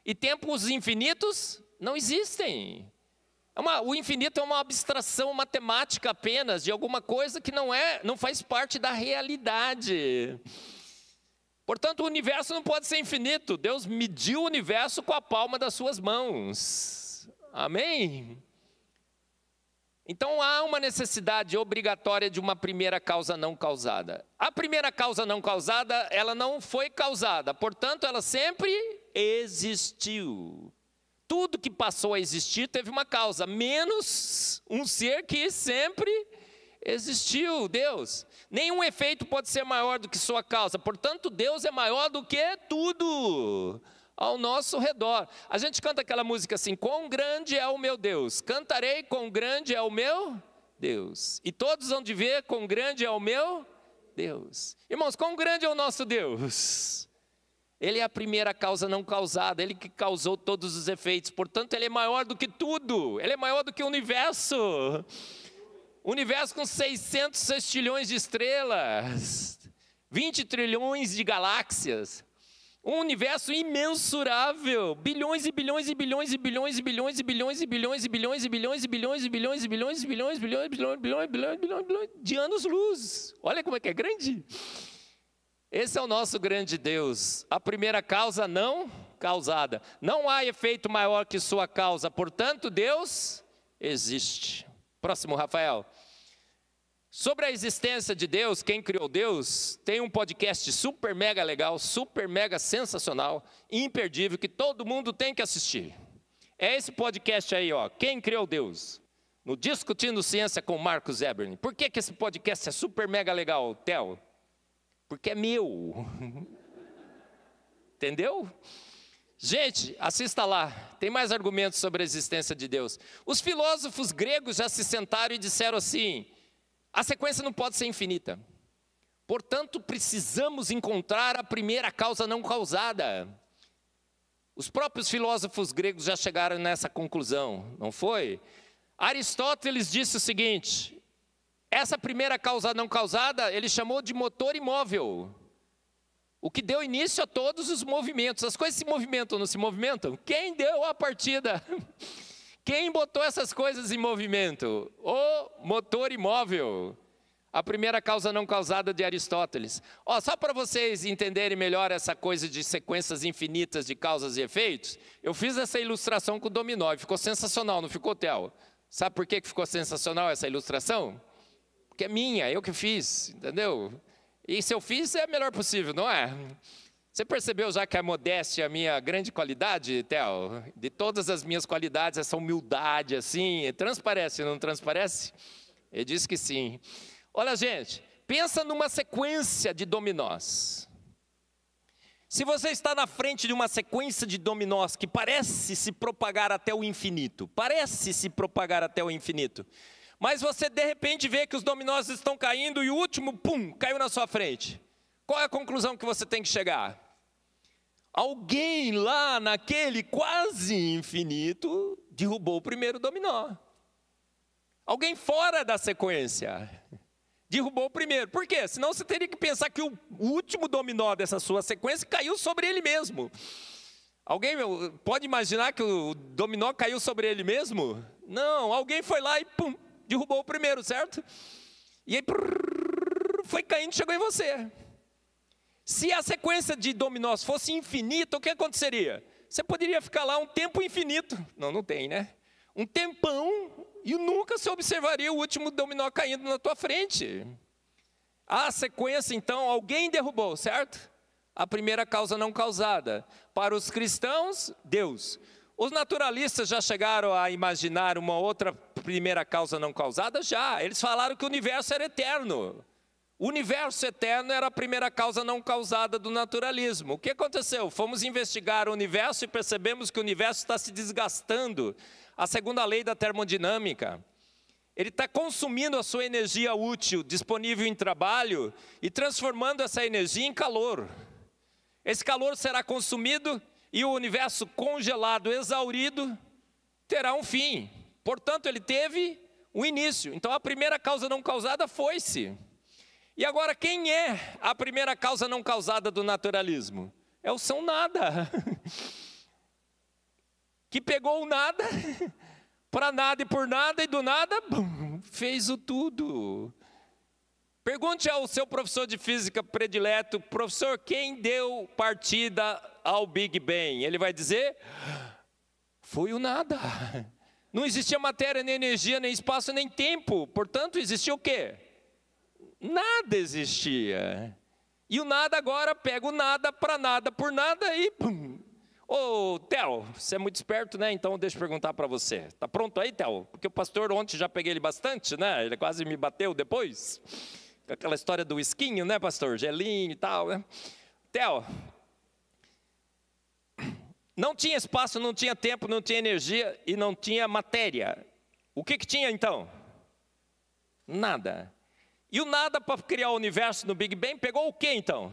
E tempos infinitos não existem. O infinito é uma abstração matemática apenas de alguma coisa que não faz parte da realidade. Portanto, o universo não pode ser infinito. Deus mediu o universo com a palma das suas mãos. Amém? Então há uma necessidade obrigatória de uma primeira causa não causada. A primeira causa não causada, ela não foi causada, portanto ela sempre existiu. Tudo que passou a existir teve uma causa, menos um ser que sempre existiu, Deus. Nenhum efeito pode ser maior do que sua causa, portanto Deus é maior do que tudo ao nosso redor. A gente canta aquela música assim: quão grande é o meu Deus, cantarei quão grande é o meu Deus, e todos vão de ver quão grande é o meu Deus. Irmãos, quão grande é o nosso Deus? Ele é a primeira causa não causada, Ele que causou todos os efeitos, portanto Ele é maior do que tudo, Ele é maior do que o universo. O universo com 600 sextilhões de estrelas, 20 trilhões de galáxias, um universo imensurável, bilhões e bilhões e bilhões e bilhões e bilhões e bilhões e bilhões e bilhões e bilhões e bilhões e bilhões e bilhões e bilhões bilhões de anos-luz. Olha como é que é grande. Esse é o nosso grande Deus, a primeira causa não causada. Não há efeito maior que sua causa, portanto, Deus existe. Próximo, Rafael. Sobre a existência de Deus, quem criou Deus, tem um podcast super mega legal, super mega sensacional, imperdível, que todo mundo tem que assistir. É esse podcast aí, ó, Quem Criou Deus? No Discutindo Ciência com Marcos Eberlin. Por que esse podcast é super mega legal, Theo? Porque é meu. Entendeu? Gente, assista lá, tem mais argumentos sobre a existência de Deus. Os filósofos gregos já se sentaram e disseram assim: a sequência não pode ser infinita. Portanto, precisamos encontrar a primeira causa não causada. Os próprios filósofos gregos já chegaram nessa conclusão, não foi? Aristóteles disse o seguinte: essa primeira causa não causada, ele chamou de motor imóvel. O que deu início a todos os movimentos. As coisas se movimentam ou não se movimentam? Quem deu a partida? Quem botou essas coisas em movimento? O motor imóvel. A primeira causa não causada de Aristóteles. Ó, só para vocês entenderem melhor essa coisa de sequências infinitas de causas e efeitos, eu fiz essa ilustração com o dominó e ficou sensacional, não ficou, Theo? Sabe por que ficou sensacional essa ilustração? Porque é minha, eu que fiz, entendeu? E se eu fiz, é o melhor possível, não é? Você percebeu já que a modéstia é a minha grande qualidade, Theo? De todas as minhas qualidades, essa humildade assim, transparece, não transparece? Ele disse que sim. Olha, gente, pensa numa sequência de dominós. Se você está na frente de uma sequência de dominós que parece se propagar até o infinito, mas você de repente vê que os dominós estão caindo e o último, pum, caiu na sua frente. Qual é a conclusão que você tem que chegar? Alguém lá naquele quase infinito derrubou o primeiro dominó. Alguém fora da sequência derrubou o primeiro. Por quê? Senão você teria que pensar que o último dominó dessa sua sequência caiu sobre ele mesmo. Alguém pode imaginar que o dominó caiu sobre ele mesmo? Não, alguém foi lá e pum, derrubou o primeiro, certo? E aí foi caindo e chegou em você. Se a sequência de dominós fosse infinita, o que aconteceria? Você poderia ficar lá um tempo infinito. Não tem, né? Um tempão e nunca se observaria o último dominó caindo na tua frente. A sequência, então, alguém derrubou, certo? A primeira causa não causada. Para os cristãos, Deus. Os naturalistas já chegaram a imaginar uma outra primeira causa não causada? Já. Eles falaram que o universo era eterno. O universo eterno era a primeira causa não causada do naturalismo. O que aconteceu? Fomos investigar o universo e percebemos que o universo está se desgastando. A segunda lei da termodinâmica. Ele está consumindo a sua energia útil, disponível em trabalho, e transformando essa energia em calor. Esse calor será consumido e o universo congelado, exaurido, terá um fim. Portanto, ele teve um início. Então, a primeira causa não causada foi-se. E agora, quem é a primeira causa não causada do naturalismo? É o São Nada. Que pegou o nada, para nada e por nada, e do nada, bum, fez o tudo. Pergunte ao seu professor de física predileto: professor, quem deu partida ao Big Bang? Ele vai dizer: foi o nada. Não existia matéria, nem energia, nem espaço, nem tempo. Portanto, existia o quê? Nada existia. E o nada agora pega o nada para nada por nada e pum. Ô, Theo, você é muito esperto, né? Então deixa eu perguntar para você. Tá pronto aí, Theo? Porque o pastor ontem já peguei ele bastante, né? Ele quase me bateu depois. Aquela história do esquinho, né, pastor? Gelinho e tal, né? Theo, não tinha espaço, não tinha tempo, não tinha energia e não tinha matéria. O que tinha então? Nada. E o nada, para criar o universo no Big Bang, pegou o que então?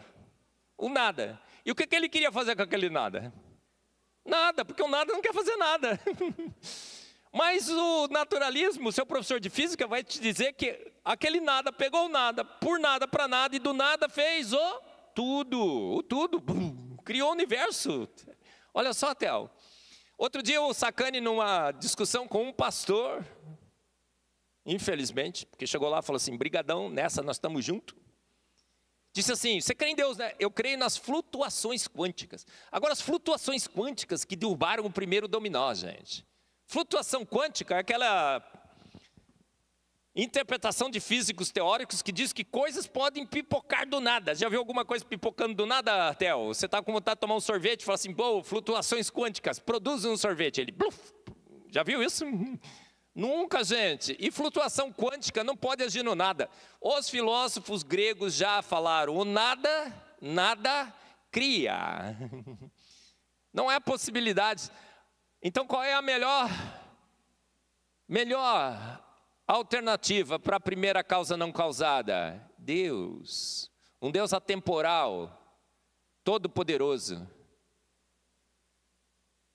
O nada. E o que ele queria fazer com aquele nada? Nada, porque o nada não quer fazer nada. Mas o naturalismo, seu professor de física vai te dizer que aquele nada pegou o nada, por nada para nada, e do nada fez o tudo, bum, criou o universo. Olha só, Theo. Outro dia eu sacane numa discussão com um pastor, infelizmente, porque chegou lá e falou assim: brigadão, nessa nós estamos juntos. Disse assim, você crê em Deus, né? Eu creio nas flutuações quânticas. Agora, as flutuações quânticas que derrubaram o primeiro dominó, gente. Flutuação quântica é aquela interpretação de físicos teóricos que diz que coisas podem pipocar do nada. Já viu alguma coisa pipocando do nada, Theo? Você está com vontade de tomar um sorvete e fala assim, pô, flutuações quânticas, produzem um sorvete. Ele, bluf, já viu isso? Nunca, gente. E flutuação quântica não pode agir no nada. Os filósofos gregos já falaram, o nada, nada cria. Não é possibilidade. Então qual é a melhor alternativa para a primeira causa não causada? Deus. Um Deus atemporal, todo-poderoso.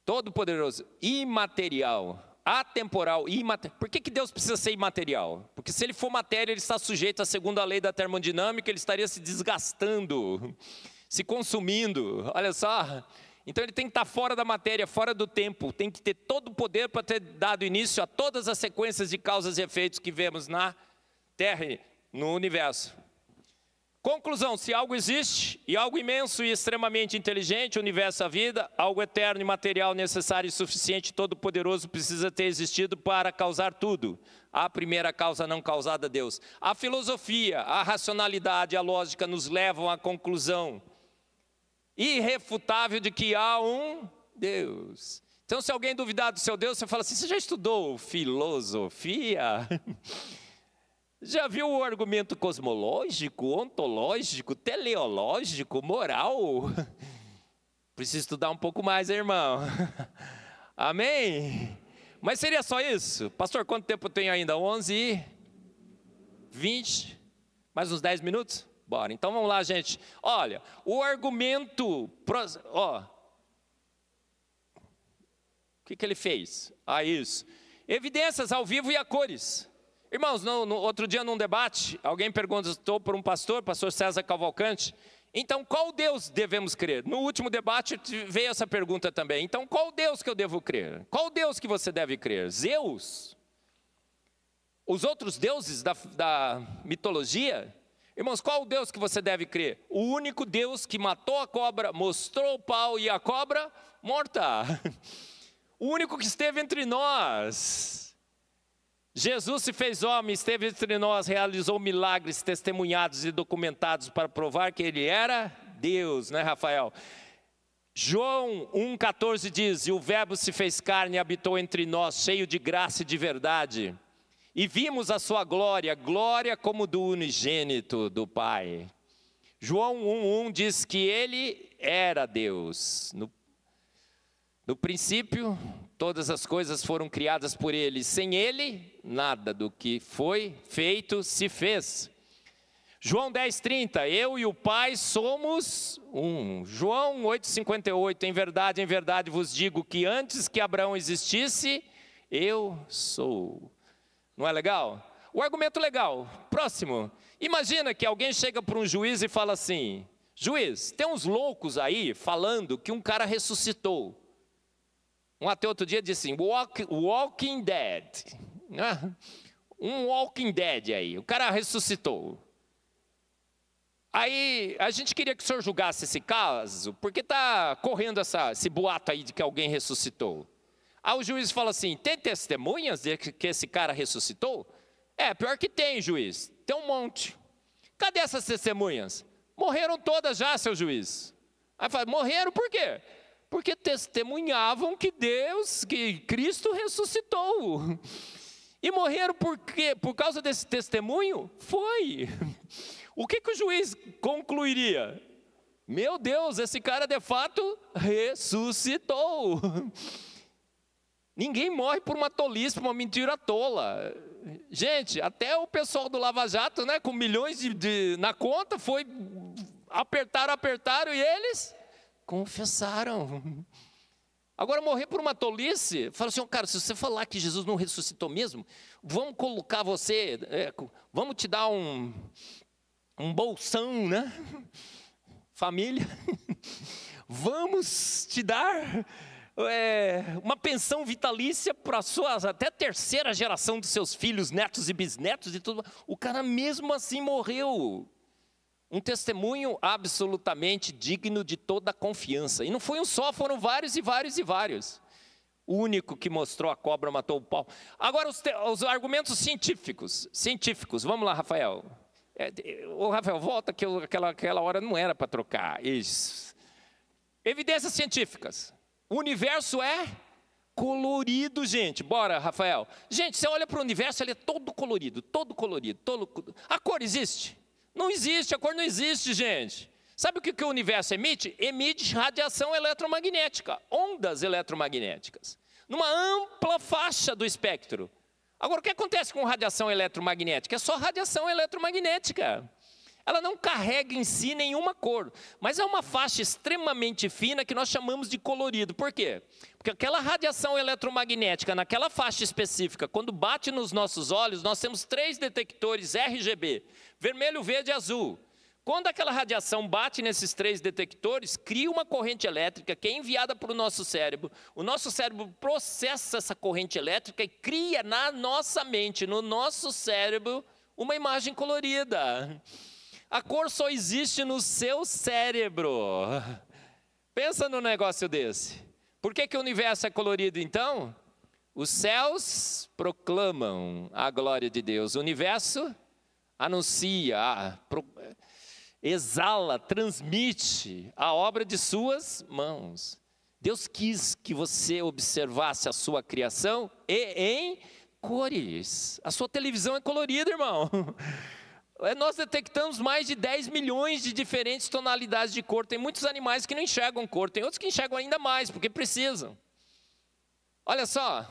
Todo-poderoso, imaterial. Atemporal, imaterial. Por que Deus precisa ser imaterial? Porque se ele for matéria, ele está sujeito à segunda lei da termodinâmica, ele estaria se desgastando, se consumindo, olha só. Então ele tem que estar fora da matéria, fora do tempo, tem que ter todo o poder para ter dado início a todas as sequências de causas e efeitos que vemos na Terra e no universo. Conclusão, se algo existe, e algo imenso e extremamente inteligente, o universo, a vida, algo eterno e material, necessário e suficiente, todo-poderoso, precisa ter existido para causar tudo. A primeira causa não causada, Deus. A filosofia, a racionalidade, a lógica nos levam à conclusão irrefutável de que há um Deus. Então, se alguém duvidar do seu Deus, você fala assim, você já estudou filosofia? Já viu o argumento cosmológico, ontológico, teleológico, moral? Precisa estudar um pouco mais, hein, irmão? Amém? Mas seria só isso? Pastor, quanto tempo tem ainda? 11h20? Mais uns 10 minutos? Bora, então vamos lá, gente. Olha, o argumento... o que ele fez? Isso. Evidências ao vivo e a cores. Irmãos, outro dia num debate, alguém perguntou para um pastor César Cavalcante, então qual Deus devemos crer? No último debate veio essa pergunta também, então qual Deus que eu devo crer? Qual Deus que você deve crer? Zeus? Os outros deuses da mitologia? Irmãos, qual Deus que você deve crer? O único Deus que matou a cobra, mostrou o pau e a cobra morta. O único que esteve entre nós. Jesus se fez homem, esteve entre nós, realizou milagres testemunhados e documentados para provar que ele era Deus, né, Rafael? João 1,14 diz, e o verbo se fez carne e habitou entre nós, cheio de graça e de verdade. E vimos a sua glória, glória como do unigênito do Pai. João 1,1 diz que ele era Deus. No princípio, todas as coisas foram criadas por ele. Sem ele, nada do que foi feito se fez. João 10,30, eu e o Pai somos um. João 8,58, em verdade vos digo que antes que Abraão existisse, eu sou. Não é legal? O argumento legal. Próximo. Imagina que alguém chega para um juiz e fala assim, juiz, tem uns loucos aí falando que um cara ressuscitou. Um ateu outro dia disse assim, Walking Dead. Um Walking Dead aí, o cara ressuscitou. Aí a gente queria que o senhor julgasse esse caso, porque está correndo esse boato aí de que alguém ressuscitou. Aí o juiz fala assim, tem testemunhas de que esse cara ressuscitou? Pior que tem, juiz, tem um monte. Cadê essas testemunhas? Morreram todas já, seu juiz. Aí fala, morreram por quê? Porque testemunhavam que Cristo ressuscitou. E morreram por quê? Por causa desse testemunho? Foi. O que o juiz concluiria? Meu Deus, esse cara de fato ressuscitou. Ninguém morre por uma tolice, por uma mentira tola. Gente, até o pessoal do Lava Jato, né, com milhões na conta, apertaram e eles confessaram. Agora, morrer por uma tolice, fala assim, cara, se você falar que Jesus não ressuscitou mesmo, vamos colocar você, vamos te dar um bolsão, né? Família, vamos te dar uma pensão vitalícia para a sua até terceira geração dos seus filhos, netos e bisnetos e tudo. O cara mesmo assim morreu. Um testemunho absolutamente digno de toda a confiança. E não foi um só, foram vários e vários e vários. O único que mostrou a cobra matou o pau. Agora os argumentos científicos. Vamos lá, Rafael. Ô Rafael, volta que aquela hora não era para trocar. Isso. Evidências científicas. O universo é colorido, gente. Bora, Rafael. Gente, você olha para o universo, ele é todo colorido. A cor existe? Não existe, a cor não existe, gente. Sabe o que o universo emite? Emite radiação eletromagnética, ondas eletromagnéticas, numa ampla faixa do espectro. Agora, o que acontece com radiação eletromagnética? É só radiação eletromagnética. Ela não carrega em si nenhuma cor, mas é uma faixa extremamente fina que nós chamamos de colorido. Por quê? Porque aquela radiação eletromagnética, naquela faixa específica, quando bate nos nossos olhos, nós temos 3 detectores RGB, vermelho, verde e azul. Quando aquela radiação bate nesses 3 detectores, cria uma corrente elétrica que é enviada para o nosso cérebro. O nosso cérebro processa essa corrente elétrica e cria na nossa mente, no nosso cérebro, uma imagem colorida. A cor só existe no seu cérebro. Pensa num negócio desse. Por que o universo é colorido, então? Os céus proclamam a glória de Deus. O universo anuncia, exala, transmite a obra de suas mãos. Deus quis que você observasse a sua criação em cores. A sua televisão é colorida, irmão. Nós detectamos mais de 10 milhões de diferentes tonalidades de cor. Tem muitos animais que não enxergam cor, tem outros que enxergam ainda mais, porque precisam. Olha só,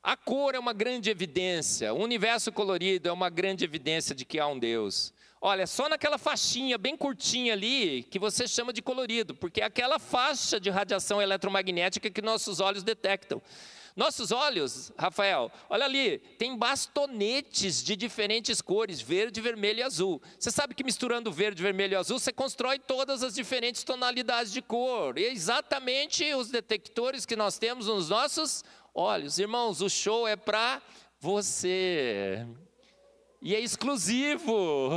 a cor é uma grande evidência, o universo colorido é uma grande evidência de que há um Deus. Olha, só naquela faixinha bem curtinha ali, que você chama de colorido, porque é aquela faixa de radiação eletromagnética que nossos olhos detectam. Nossos olhos, Rafael, olha ali, tem bastonetes de diferentes cores, verde, vermelho e azul. Você sabe que misturando verde, vermelho e azul, você constrói todas as diferentes tonalidades de cor. E é exatamente os detectores que nós temos nos nossos olhos. Irmãos, o show é para você. E é exclusivo.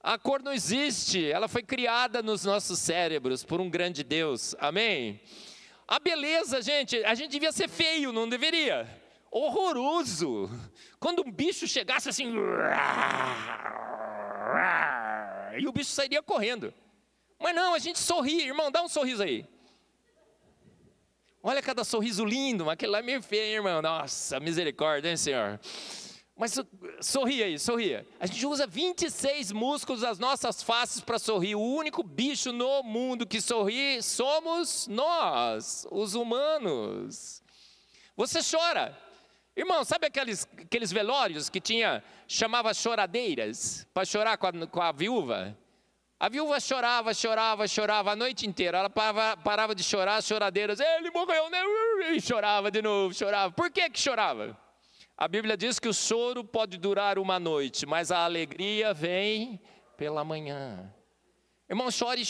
A cor não existe, ela foi criada nos nossos cérebros por um grande Deus. Amém? A beleza, gente, a gente devia ser feio, não deveria? Horroroso. Quando um bicho chegasse assim, e o bicho sairia correndo. Mas não, a gente sorri, irmão, dá um sorriso aí. Olha cada sorriso lindo, mas aquele lá é meio feio, irmão. Nossa, misericórdia, hein, Senhor? Mas sorria aí, sorria. A gente usa 26 músculos das nossas faces para sorrir. O único bicho no mundo que sorri somos nós, os humanos. Você chora. Irmão, sabe aqueles velórios que chamava choradeiras, para chorar com a viúva? A viúva chorava a noite inteira. Ela parava de chorar, as choradeiras. Ele morreu, né? E chorava de novo, chorava. Por que chorava? A Bíblia diz que o choro pode durar uma noite, mas a alegria vem pela manhã. Irmão, chore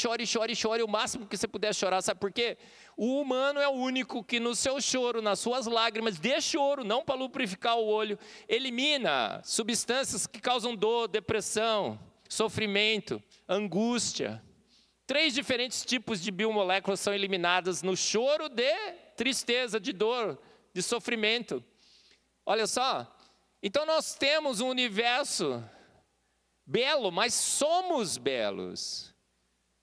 o máximo que você puder chorar. Sabe por quê? O humano é o único que no seu choro, nas suas lágrimas de choro, não para lubrificar o olho, elimina substâncias que causam dor, depressão, sofrimento, angústia. 3 diferentes tipos de biomoléculas são eliminadas no choro de tristeza, de dor, de sofrimento. Olha só, então nós temos um universo belo, mas somos belos.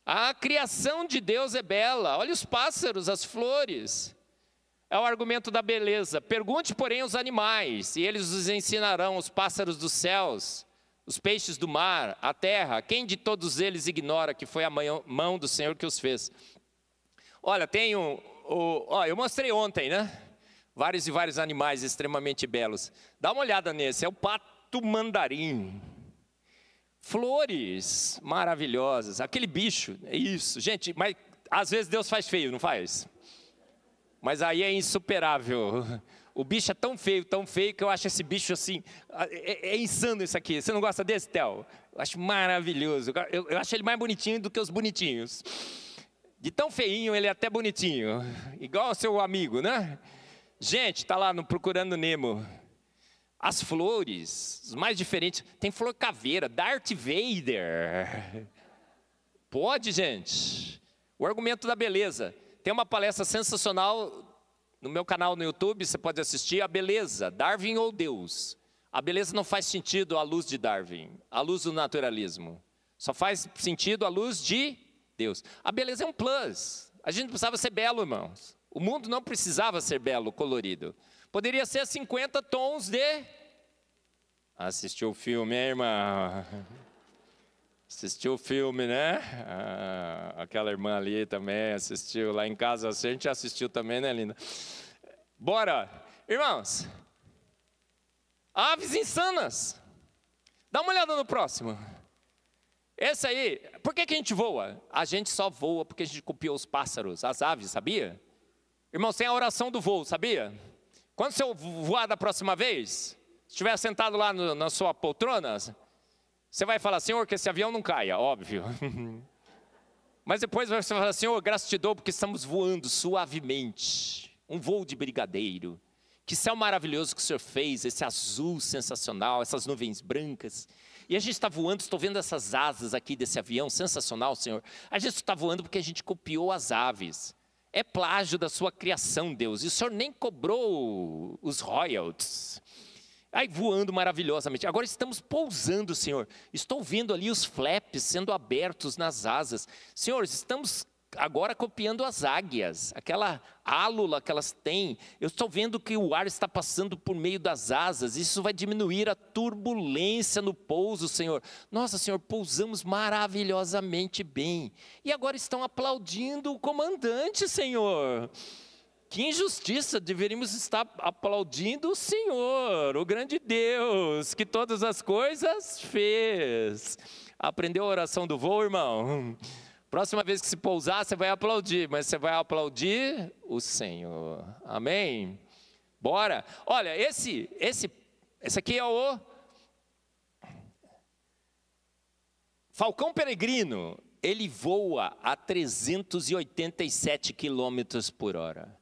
A criação de Deus é bela. Olha os pássaros, as flores. É o argumento da beleza. Pergunte, porém, aos animais, e eles os ensinarão, os pássaros dos céus, os peixes do mar, a terra. Quem de todos eles ignora que foi a mão do Senhor que os fez? Olha, tem eu mostrei ontem, né? Vários e vários animais extremamente belos. Dá uma olhada nesse, é o pato mandarim. Flores maravilhosas, aquele bicho, é isso. Gente, mas às vezes Deus faz feio, não faz? Mas aí é insuperável. O bicho é tão feio, que eu acho esse bicho assim, é insano isso aqui. Você não gosta desse, Theo? Eu acho maravilhoso. Eu acho ele mais bonitinho do que os bonitinhos. De tão feinho, ele é até bonitinho. Igual ao seu amigo, né? Gente, está lá no Procurando Nemo. As flores, os mais diferentes. Tem flor caveira, Darth Vader. Pode, gente. O argumento da beleza. Tem uma palestra sensacional no meu canal no YouTube, você pode assistir, a beleza, Darwin ou Deus. A beleza não faz sentido à luz de Darwin, à luz do naturalismo. Só faz sentido à luz de Deus. A beleza é um plus. A gente não precisava ser belo, irmãos. O mundo não precisava ser belo, colorido. Poderia ser 50 tons de... Assistiu o filme, hein, irmã? Assistiu o filme, né? Aquela irmã ali também assistiu. Lá em casa, a gente assistiu também, né, linda? Bora! Irmãos, aves insanas. Dá uma olhada no próximo. Esse aí, por que a gente voa? A gente só voa porque a gente copiou os pássaros, as aves, sabia? Irmãos, tem a oração do voo, sabia? Quando você voar da próxima vez, se estiver sentado lá na sua poltrona, você vai falar, Senhor, que esse avião não caia, óbvio. Mas depois você vai falar, Senhor, graças te dou porque estamos voando suavemente. Um voo de brigadeiro. Que céu maravilhoso que o Senhor fez, esse azul sensacional, essas nuvens brancas. E a gente está voando, estou vendo essas asas aqui desse avião, sensacional, Senhor. A gente está voando porque a gente copiou as aves. É plágio da sua criação, Deus. E o Senhor nem cobrou os royalties. Aí voando maravilhosamente. Agora estamos pousando, Senhor. Estou vendo ali os flaps sendo abertos nas asas. Senhor, estamos agora copiando as águias, aquela álula que elas têm. Eu estou vendo que o ar está passando por meio das asas. Isso vai diminuir a turbulência no pouso, Senhor. Nossa, Senhor, pousamos maravilhosamente bem. E agora estão aplaudindo o comandante, Senhor. Que injustiça, deveríamos estar aplaudindo o Senhor, o grande Deus, que todas as coisas fez. Aprendeu a oração do voo, irmão? Próxima vez que se pousar, você vai aplaudir, mas você vai aplaudir o Senhor. Amém? Bora. Olha, esse aqui é o falcão peregrino. Ele voa a 387 quilômetros por hora.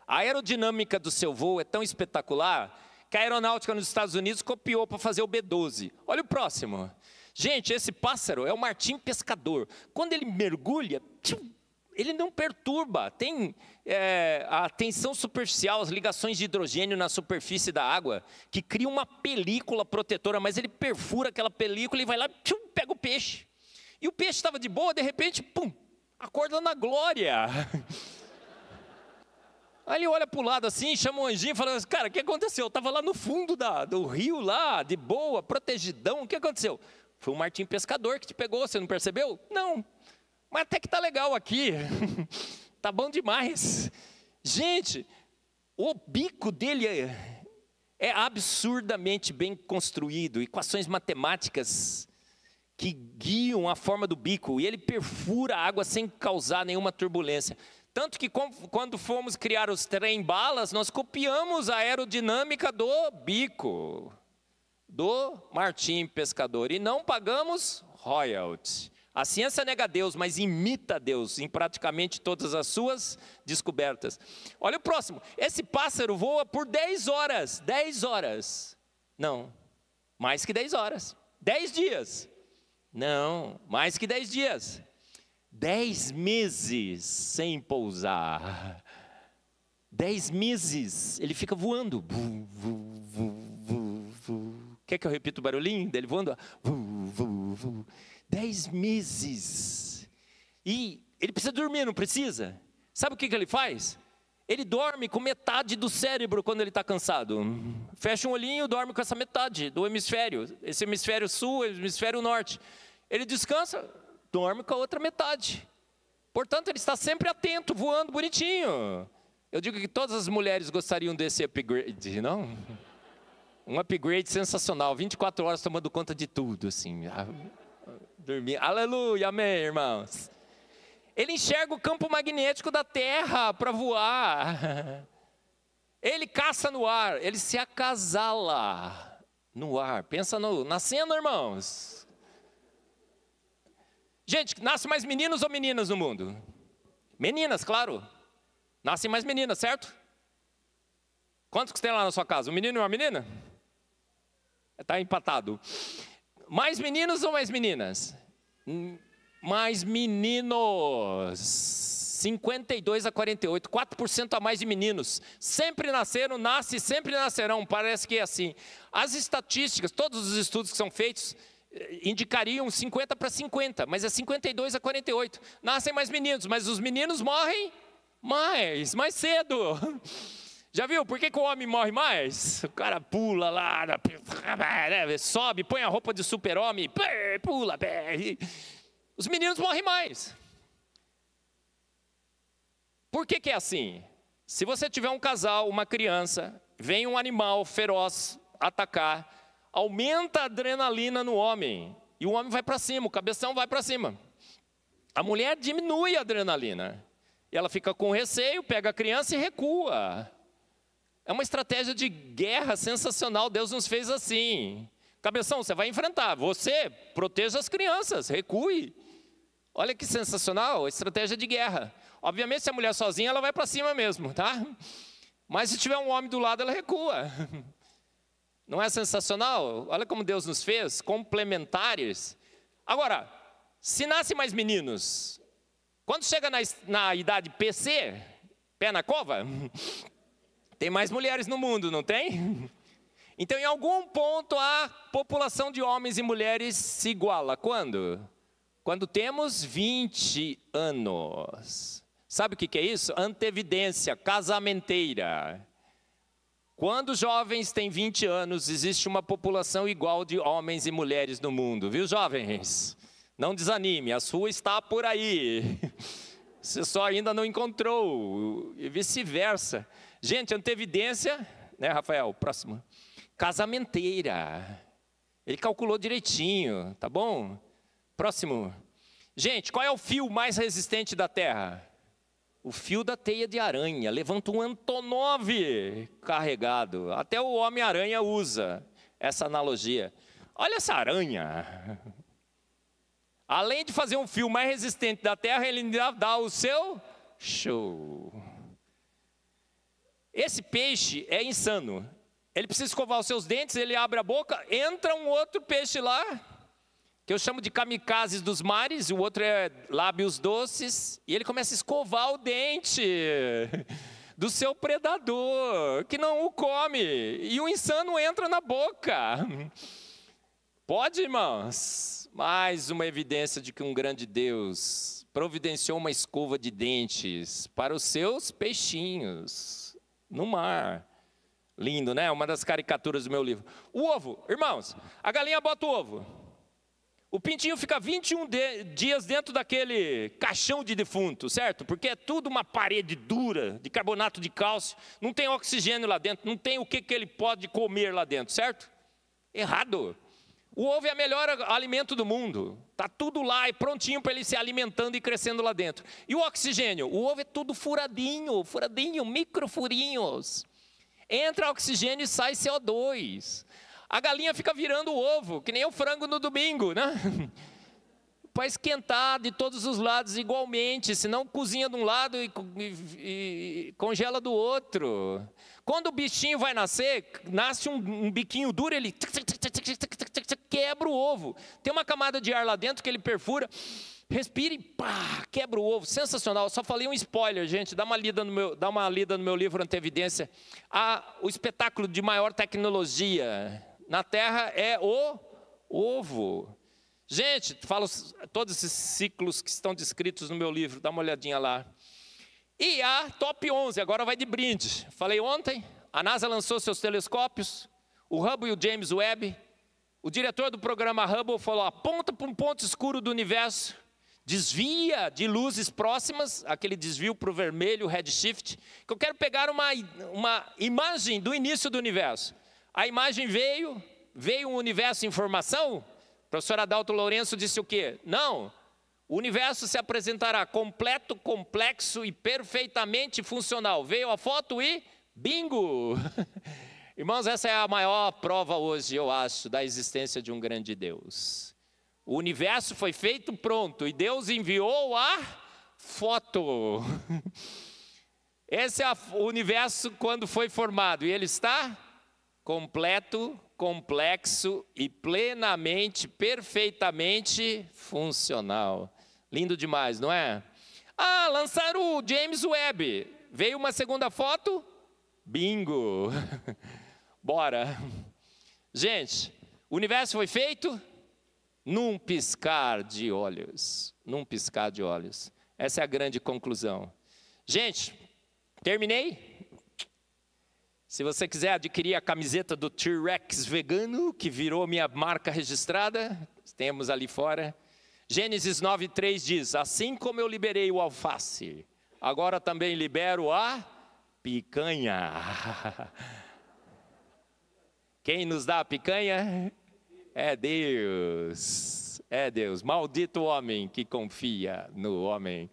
A aerodinâmica do seu voo é tão espetacular que a aeronáutica nos Estados Unidos copiou para fazer o B-12. Olha o próximo. Gente, esse pássaro é o martim pescador. Quando ele mergulha, ele não perturba. Tem a tensão superficial, as ligações de hidrogênio na superfície da água, que cria uma película protetora, mas ele perfura aquela película e vai lá, pega o peixe. E o peixe estava de boa, de repente, pum, acorda na glória. Aí ele olha para o lado assim, chama um anjinho e fala, cara, o que aconteceu? Eu estava lá no fundo do rio, lá, de boa, protegidão, o que aconteceu? Foi um martim pescador que te pegou, você não percebeu? Não, mas até que tá legal aqui, tá bom demais. Gente, o bico dele é absurdamente bem construído, equações matemáticas que guiam a forma do bico, e ele perfura a água sem causar nenhuma turbulência. Tanto que quando fomos criar os trem-balas, nós copiamos a aerodinâmica do bico, do martim pescador, e não pagamos royalties. A ciência nega Deus, mas imita Deus em praticamente todas as suas descobertas. Olha o próximo. Esse pássaro voa por 10 horas. 10 horas. Não, mais que 10 horas. 10 dias. Não, mais que 10 dias. 10 meses sem pousar. 10 meses, ele fica voando. Quer que eu repita o barulhinho dele voando? 10 meses. E ele precisa dormir, não precisa? Sabe o que ele faz? Ele dorme com metade do cérebro quando ele está cansado. Fecha um olhinho, dorme com essa metade do hemisfério. Esse hemisfério sul, hemisfério norte. Ele descansa, dorme com a outra metade. Portanto, ele está sempre atento, voando bonitinho. Eu digo que todas as mulheres gostariam desse upgrade, não? Um upgrade sensacional, 24 horas tomando conta de tudo, assim. Dormir. Aleluia, amém, irmãos. Ele enxerga o campo magnético da Terra para voar. Ele caça no ar, ele se acasala no ar. Pensa na cena, irmãos. Gente, nasce mais meninos ou meninas no mundo? Meninas, claro. Nascem mais meninas, certo? Quantos que tem lá na sua casa? Um menino e uma menina? Está empatado. Mais meninos ou mais meninas? Mais meninos. 52 a 48, 4% a mais de meninos. Sempre nasceram, nascem, sempre nascerão. Parece que é assim. As estatísticas, todos os estudos que são feitos, indicariam 50 para 50, mas é 52 a 48. Nascem mais meninos, mas os meninos morrem mais cedo. Já viu por que o homem morre mais? O cara pula lá, sobe, põe a roupa de super-homem, pula. Os meninos morrem mais. Por que é assim? Se você tiver um casal, uma criança, vem um animal feroz atacar, aumenta a adrenalina no homem, e o homem vai para cima, o cabeção vai para cima. A mulher diminui a adrenalina, e ela fica com receio, pega a criança e recua. É uma estratégia de guerra sensacional, Deus nos fez assim. Cabeção, você vai enfrentar, você proteja as crianças, recue. Olha que sensacional, estratégia de guerra. Obviamente, se a mulher sozinha, ela vai para cima mesmo, tá? Mas se tiver um homem do lado, ela recua. Não é sensacional? Olha como Deus nos fez, complementares. Agora, se nascem mais meninos, quando chega na idade PC, pé na cova, tem mais mulheres no mundo, não tem? Então, em algum ponto, a população de homens e mulheres se iguala. Quando? Quando temos 20 anos. Sabe o que é isso? Antevidência, casamenteira. Quando jovens têm 20 anos, existe uma população igual de homens e mulheres no mundo. Viu, jovens? Não desanime, a sua está por aí. Você só ainda não encontrou, e vice-versa. Gente, antevidência, né, Rafael? Próximo. Casamenteira. Ele calculou direitinho, tá bom? Próximo. Gente, qual é o fio mais resistente da Terra? O fio da teia de aranha. Levanta um Antonov carregado. Até o Homem-Aranha usa essa analogia. Olha essa aranha. Além de fazer um fio mais resistente da Terra, ele ainda dá o seu show. Esse peixe é insano. Ele precisa escovar os seus dentes, ele abre a boca, entra um outro peixe lá, que eu chamo de kamikazes dos mares, o outro é lábios doces, e ele começa a escovar o dente do seu predador, que não o come, e o insano entra na boca. Pode, irmãos? Mais uma evidência de que um grande Deus providenciou uma escova de dentes para os seus peixinhos no mar. Lindo, né? Uma das caricaturas do meu livro. O ovo, irmãos, a galinha bota o ovo. O pintinho fica 21 dias dentro daquele caixão de defunto, certo? Porque é tudo uma parede dura, de carbonato de cálcio, não tem oxigênio lá dentro, não tem o que ele pode comer lá dentro, certo? Errado. O ovo é o melhor alimento do mundo, está tudo lá e prontinho para ele se alimentando e crescendo lá dentro. E o oxigênio? O ovo é tudo furadinho, microfurinhos. Entra oxigênio e sai CO2. A galinha fica virando o ovo, que nem o frango no domingo, né? Para esquentar de todos os lados igualmente, senão cozinha de um lado e congela do outro. Quando o bichinho vai nascer, nasce um biquinho duro, ele quebra o ovo. Tem uma camada de ar lá dentro que ele perfura, respira e pá, quebra o ovo. Sensacional. Só falei um spoiler, gente. Dá uma lida no meu livro Antevidência. O espetáculo de maior tecnologia na Terra é o ovo. Gente, falo todos esses ciclos que estão descritos no meu livro. Dá uma olhadinha lá. E a top 11, agora vai de brinde. Falei ontem, a NASA lançou seus telescópios, o Hubble e o James Webb. O diretor do programa Hubble falou, aponta para um ponto escuro do universo, desvia de luzes próximas, aquele desvio para o vermelho, redshift, que eu quero pegar uma imagem do início do universo. A imagem veio um universo em formação? O professor Adalto Lourenço disse o quê? Não. O universo se apresentará completo, complexo e perfeitamente funcional. Veio a foto e bingo! Irmãos, essa é a maior prova hoje, eu acho, da existência de um grande Deus. O universo foi feito pronto e Deus enviou a foto. Esse é o universo quando foi formado e ele está completo, complexo e plenamente, perfeitamente funcional. Lindo demais, não é? Ah, lançaram o James Webb. Veio uma segunda foto? Bingo! Bora! Gente, o universo foi feito num piscar de olhos. Num piscar de olhos. Essa é a grande conclusão. Gente, terminei? Se você quiser adquirir a camiseta do T-Rex vegano, que virou minha marca registrada, temos ali fora. Gênesis 9:3 diz: assim como eu liberei o alface, agora também libero a picanha. Quem nos dá a picanha? É Deus. É Deus. Maldito o homem que confia no homem.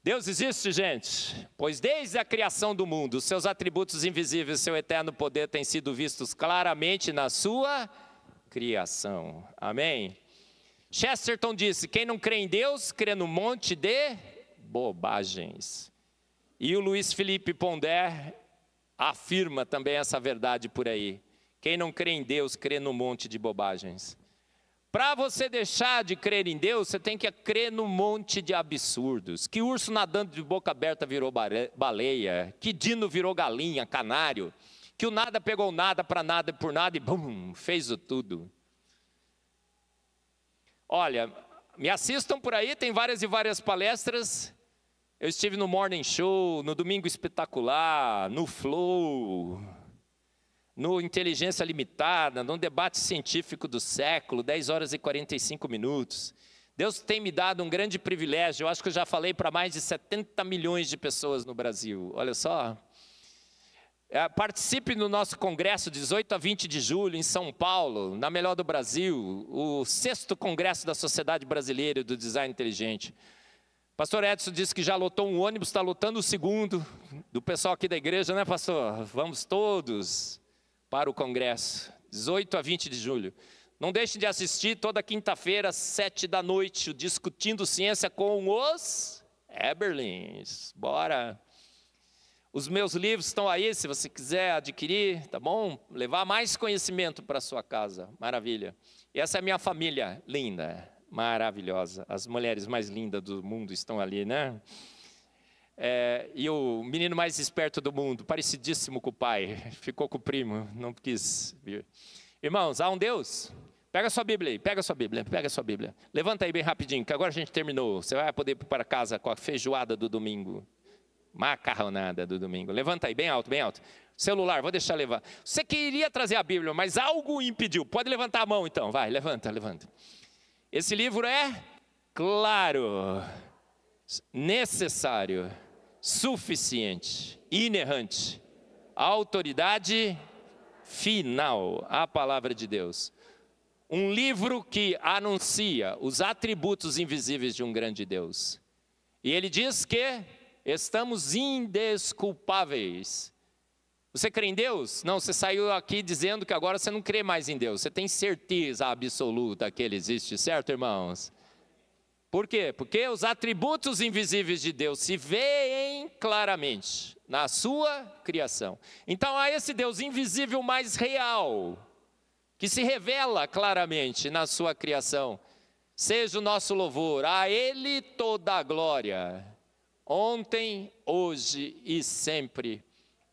Deus existe, gente, pois desde a criação do mundo, seus atributos invisíveis, seu eterno poder têm sido vistos claramente na sua criação. Amém? Chesterton disse: quem não crê em Deus, crê no monte de bobagens. E o Luiz Felipe Pondé afirma também essa verdade por aí. Quem não crê em Deus, crê no monte de bobagens. Para você deixar de crer em Deus, você tem que crer no monte de absurdos. Que urso nadando de boca aberta virou baleia, que dino virou galinha, canário, que o nada pegou nada para nada e por nada e bum, fez o tudo. Olha, me assistam por aí, tem várias e várias palestras. Eu estive no Morning Show, no Domingo Espetacular, no Flow, no Inteligência Limitada, no debate científico do século, 10 horas e 45 minutos. Deus tem me dado um grande privilégio, eu acho que eu já falei para mais de 70 milhões de pessoas no Brasil, olha só. Participe no nosso congresso, 18 a 20 de julho, em São Paulo, na melhor do Brasil, o 6º Congresso da Sociedade Brasileira do Design Inteligente. Pastor Edson disse que já lotou um ônibus, está lotando o segundo, do pessoal aqui da igreja, né, pastor? Vamos todos para o congresso, 18 a 20 de julho. Não deixe de assistir toda quinta-feira, às 7 da noite, o Discutindo Ciência com os Eberlins. Bora! Os meus livros estão aí, se você quiser adquirir, tá bom? Levar mais conhecimento para a sua casa, maravilha. E essa é a minha família linda, maravilhosa. As mulheres mais lindas do mundo estão ali, né? E o menino mais esperto do mundo, parecidíssimo com o pai, ficou com o primo, não quis vir. Irmãos, há um Deus? Pega a sua Bíblia aí, pega a sua Bíblia, pega a sua Bíblia. Levanta aí bem rapidinho, que agora a gente terminou. Você vai poder ir para casa com a feijoada do domingo. Macarronada do domingo. Levanta aí, bem alto, bem alto. Celular, vou deixar levar. Você queria trazer a Bíblia, mas algo impediu. Pode levantar a mão então, vai, levanta, levanta. Esse livro é claro, necessário, suficiente, inerrante, autoridade final, a palavra de Deus. Um livro que anuncia os atributos invisíveis de um grande Deus. E ele diz que estamos indesculpáveis. Você crê em Deus? Não, você saiu aqui dizendo que agora você não crê mais em Deus. Você tem certeza absoluta que Ele existe, certo, irmãos? Por quê? Porque os atributos invisíveis de Deus se veem claramente na sua criação. Então há esse Deus invisível mais real, que se revela claramente na sua criação. Seja o nosso louvor, a Ele toda a glória, ontem, hoje e sempre,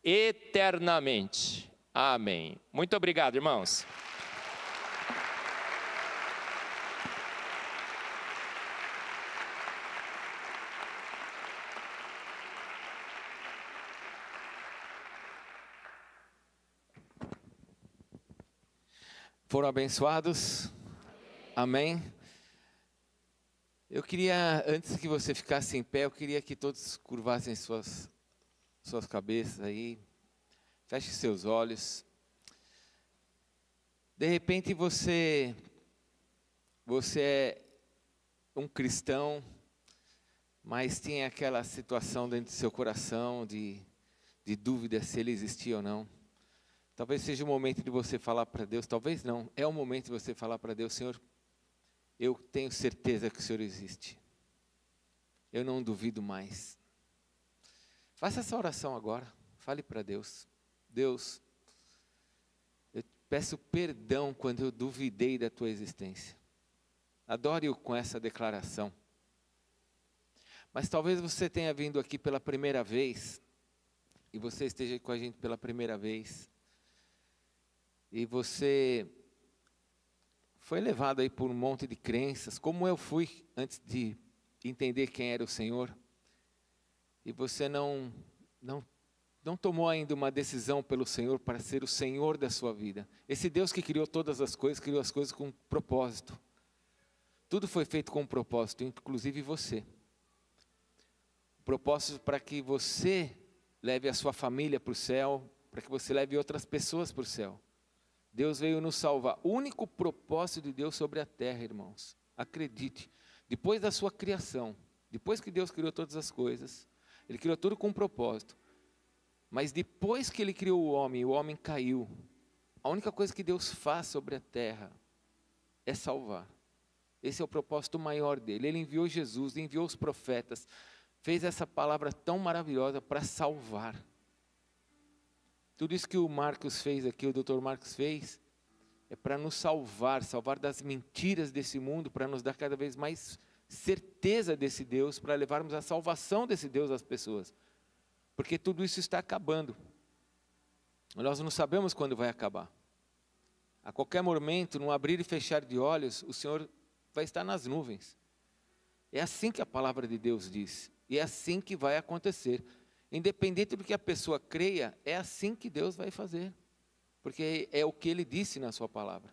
eternamente. Amém. Muito obrigado, irmãos. Foram abençoados? Amém? Eu queria, antes que você ficasse em pé, eu queria que todos curvassem suas cabeças aí. Feche seus olhos. De repente você é um cristão, mas tem aquela situação dentro do seu coração de dúvida se ele existia ou não. Talvez seja o momento de você falar para Deus, talvez não, é o momento de você falar para Deus: Senhor, eu tenho certeza que o Senhor existe. Eu não duvido mais. Faça essa oração agora, fale para Deus. Deus, peço perdão quando eu duvidei da tua existência. Adore-o com essa declaração. Mas talvez você tenha vindo aqui pela primeira vez, e você esteja com a gente pela primeira vez, e você foi levado aí por um monte de crenças, como eu fui antes de entender quem era o Senhor, e você não tomou ainda uma decisão pelo Senhor para ser o Senhor da sua vida. Esse Deus que criou todas as coisas, criou as coisas com um propósito. Tudo foi feito com um propósito, inclusive você. Propósito para que você leve a sua família para o céu, para que você leve outras pessoas para o céu. Deus veio nos salvar. O único propósito de Deus sobre a terra, irmãos, acredite, depois da sua criação, depois que Deus criou todas as coisas, Ele criou tudo com um propósito. Mas depois que Ele criou o homem caiu. A única coisa que Deus faz sobre a terra é salvar. Esse é o propósito maior dele. Ele enviou Jesus, enviou os profetas, fez essa palavra tão maravilhosa para salvar. Tudo isso que o Marcos fez aqui, o Dr. Marcos fez, é para nos salvar das mentiras desse mundo, para nos dar cada vez mais certeza desse Deus, para levarmos a salvação desse Deus às pessoas. Porque tudo isso está acabando. Nós não sabemos quando vai acabar. A qualquer momento, num abrir e fechar de olhos, o Senhor vai estar nas nuvens. É assim que a palavra de Deus diz. E é assim que vai acontecer. Independente do que a pessoa creia, é assim que Deus vai fazer. Porque é o que Ele disse na sua palavra.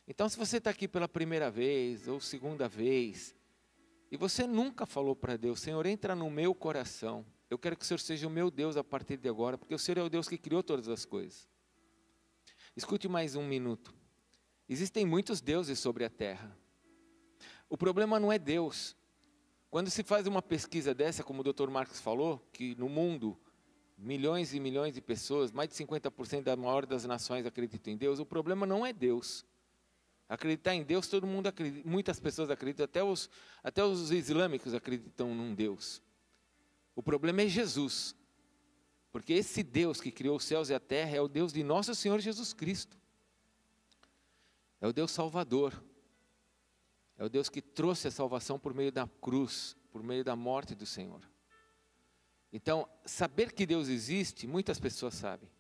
Então, se você está aqui pela primeira vez, ou segunda vez, e você nunca falou para Deus, Senhor, entra no meu coração. Eu quero que o Senhor seja o meu Deus a partir de agora, porque o Senhor é o Deus que criou todas as coisas. Escute mais um minuto. Existem muitos deuses sobre a terra. O problema não é Deus. Quando se faz uma pesquisa dessa, como o Dr. Marcos falou, que no mundo, milhões e milhões de pessoas, mais de 50% da maior das nações acreditam em Deus, o problema não é Deus. Acreditar em Deus, todo mundo acredita, muitas pessoas acreditam, até os islâmicos acreditam num Deus. O problema é Jesus. Porque esse Deus que criou os céus e a terra é o Deus de nosso Senhor Jesus Cristo. É o Deus Salvador. É o Deus que trouxe a salvação por meio da cruz, por meio da morte do Senhor. Então, saber que Deus existe, muitas pessoas sabem.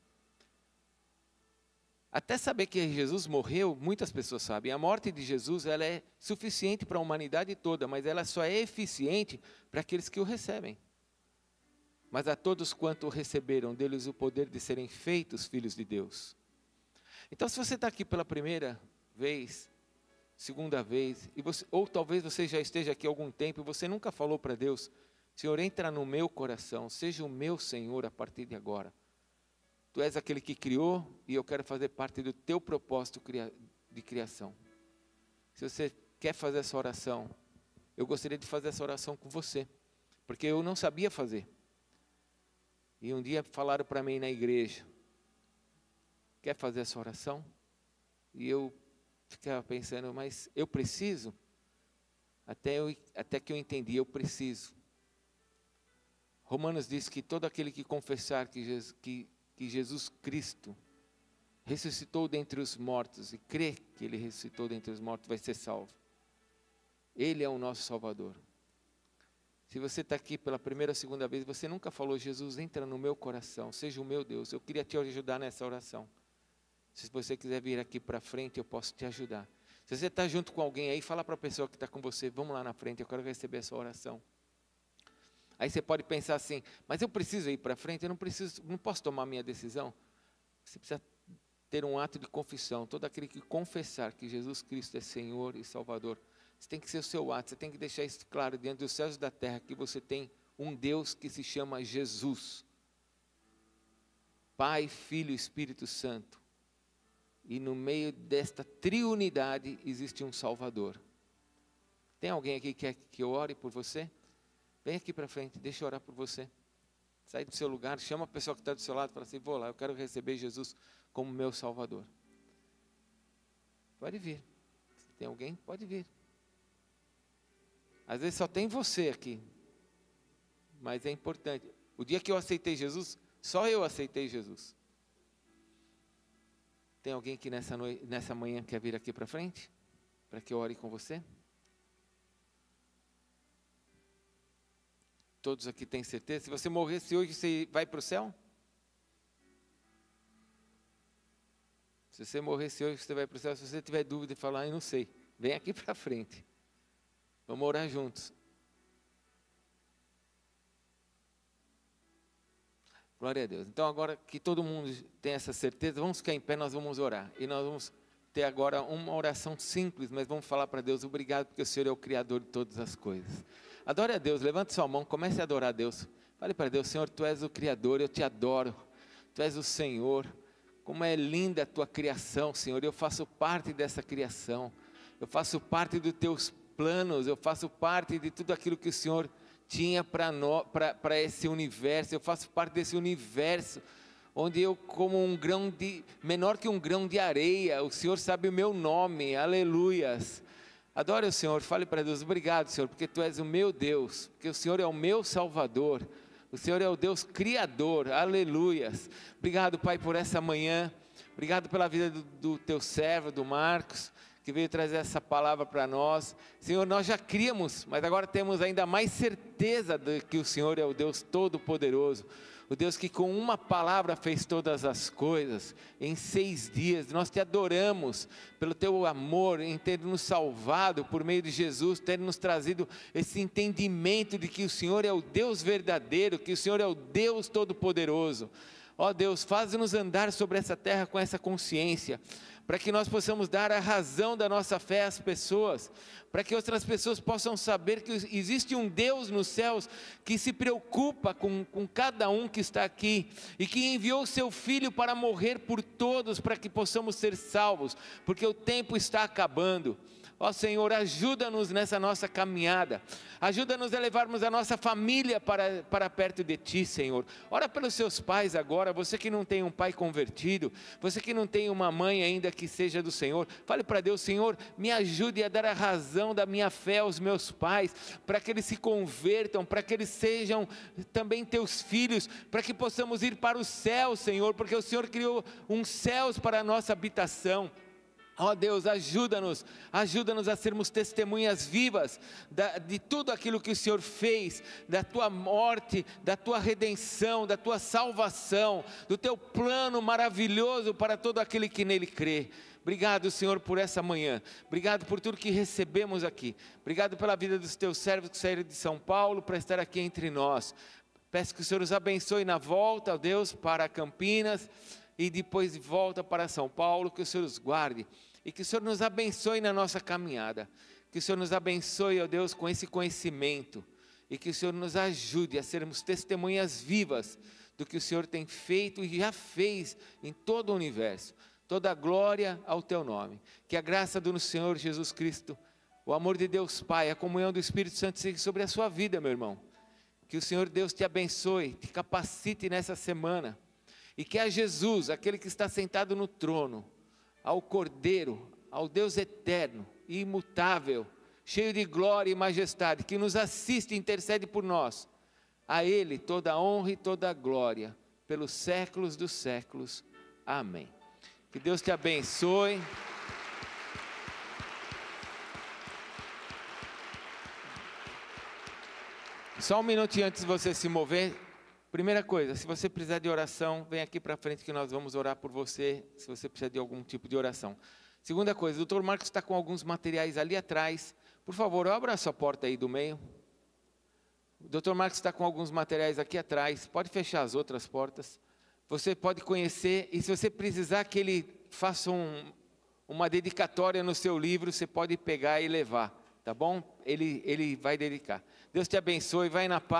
Até saber que Jesus morreu, muitas pessoas sabem. A morte de Jesus, ela é suficiente para a humanidade toda, mas ela só é eficiente para aqueles que o recebem. Mas a todos quanto receberam deles o poder de serem feitos filhos de Deus. Então, se você está aqui pela primeira vez, segunda vez, ou talvez você já esteja aqui há algum tempo e você nunca falou para Deus, Senhor, entra no meu coração, seja o meu Senhor a partir de agora. Tu és aquele que criou e eu quero fazer parte do teu propósito de criação. Se você quer fazer essa oração, eu gostaria de fazer essa oração com você, porque eu não sabia fazer. E um dia falaram para mim na igreja, quer fazer essa oração? E eu ficava pensando, mas eu preciso? Até que eu entendi, eu preciso. Romanos diz que todo aquele que confessar que Jesus Cristo ressuscitou dentre os mortos e crê que Ele ressuscitou dentre os mortos vai ser salvo. Ele é o nosso Salvador. Se você está aqui pela primeira ou segunda vez, você nunca falou, Jesus, entra no meu coração, seja o meu Deus. Eu queria te ajudar nessa oração. Se você quiser vir aqui para frente, eu posso te ajudar. Se você está junto com alguém aí, fala para a pessoa que está com você, vamos lá na frente, eu quero receber essa oração. Aí você pode pensar assim, mas eu preciso ir para frente, eu não posso tomar minha decisão. Você precisa ter um ato de confissão. Todo aquele que confessar que Jesus Cristo é Senhor e Salvador, isso tem que ser o seu ato, você tem que deixar isso claro diante dos céus e da terra, que você tem um Deus que se chama Jesus. Pai, Filho e Espírito Santo. E no meio desta triunidade existe um Salvador. Tem alguém aqui que quer que eu ore por você? Vem aqui para frente, deixa eu orar por você. Sai do seu lugar, chama a pessoa que está do seu lado e fala assim, vou lá, eu quero receber Jesus como meu Salvador. Pode vir. Se tem alguém, pode vir. Às vezes só tem você aqui. Mas é importante. O dia que eu aceitei Jesus, só eu aceitei Jesus. Tem alguém que nessa manhã quer vir aqui para frente? Para que eu ore com você? Todos aqui têm certeza? Se você morresse hoje, você vai para o céu? Se você morresse hoje, você vai para o céu. Se você tiver dúvida e falar, eu não sei, vem aqui para frente. Vamos orar juntos. Glória a Deus. Então agora que todo mundo tem essa certeza, vamos ficar em pé, nós vamos orar. E nós vamos ter agora uma oração simples, mas vamos falar para Deus, obrigado porque o Senhor é o Criador de todas as coisas. Adore a Deus, levante sua mão, comece a adorar a Deus. Fale para Deus, Senhor, Tu és o Criador, eu Te adoro. Tu és o Senhor. Como é linda a Tua criação, Senhor. Eu faço parte dessa criação. Eu faço parte dos Teus planos. Eu faço parte de tudo aquilo que o Senhor tinha para esse universo. Eu faço parte desse universo, onde eu, como menor que um grão de areia, o Senhor sabe o meu nome. Aleluias. Adore o Senhor, fale para Deus, obrigado, Senhor, porque Tu és o meu Deus, porque o Senhor é o meu Salvador, o Senhor é o Deus Criador, aleluias. Obrigado, Pai, por essa manhã, obrigado pela vida do Teu servo, do Marcos, que veio trazer essa palavra para nós. Senhor, nós já críamos, mas agora temos ainda mais certeza de que o Senhor é o Deus Todo-Poderoso, o Deus que com uma palavra fez todas as coisas, em 6 dias. Nós Te adoramos pelo Teu amor, em ter nos salvado por meio de Jesus, ter nos trazido esse entendimento de que o Senhor é o Deus verdadeiro, que o Senhor é o Deus Todo-Poderoso. Ó Deus, faz-nos andar sobre essa terra com essa consciência, para que nós possamos dar a razão da nossa fé às pessoas, para que outras pessoas possam saber que existe um Deus nos céus, que se preocupa com cada um que está aqui, e que enviou o Seu Filho para morrer por todos, para que possamos ser salvos, porque o tempo está acabando. Ó Senhor, ajuda-nos nessa nossa caminhada, ajuda-nos a levarmos a nossa família para perto de Ti, Senhor. Ora pelos seus pais agora, você que não tem um pai convertido, você que não tem uma mãe ainda que seja do Senhor, fale para Deus, Senhor, me ajude a dar a razão da minha fé aos meus pais, para que eles se convertam, para que eles sejam também Teus filhos, para que possamos ir para o céu, Senhor, porque o Senhor criou uns céus para a nossa habitação. Ó Deus, ajuda-nos a sermos testemunhas vivas de tudo aquilo que o Senhor fez, da Tua morte, da Tua redenção, da Tua salvação, do Teu plano maravilhoso para todo aquele que nele crê. Obrigado, Senhor, por essa manhã, obrigado por tudo que recebemos aqui, obrigado pela vida dos Teus servos que saíram de São Paulo para estar aqui entre nós. Peço que o Senhor os abençoe na volta, ó Deus, para Campinas, e depois de volta para São Paulo, que o Senhor os guarde, e que o Senhor nos abençoe na nossa caminhada, que o Senhor nos abençoe, ó Deus, com esse conhecimento, e que o Senhor nos ajude a sermos testemunhas vivas do que o Senhor tem feito e já fez em todo o universo. Toda a glória ao Teu nome, que a graça do Senhor Jesus Cristo, o amor de Deus Pai, a comunhão do Espírito Santo seja sobre a sua vida, meu irmão. Que o Senhor Deus te abençoe, te capacite nessa semana, e que a Jesus, aquele que está sentado no trono, ao Cordeiro, ao Deus eterno e imutável, cheio de glória e majestade, que nos assiste e intercede por nós, a Ele toda a honra e toda a glória, pelos séculos dos séculos. Amém. Que Deus te abençoe. Só um minutinho antes de você se mover. Primeira coisa, se você precisar de oração, vem aqui para frente que nós vamos orar por você, se você precisar de algum tipo de oração. Segunda coisa, o Dr. Marcos está com alguns materiais ali atrás. Por favor, abra a sua porta aí do meio. O Dr. Marcos está com alguns materiais aqui atrás. Pode fechar as outras portas. Você pode conhecer, e se você precisar que ele faça uma dedicatória no seu livro, você pode pegar e levar, tá bom? Ele vai dedicar. Deus te abençoe, vai na paz.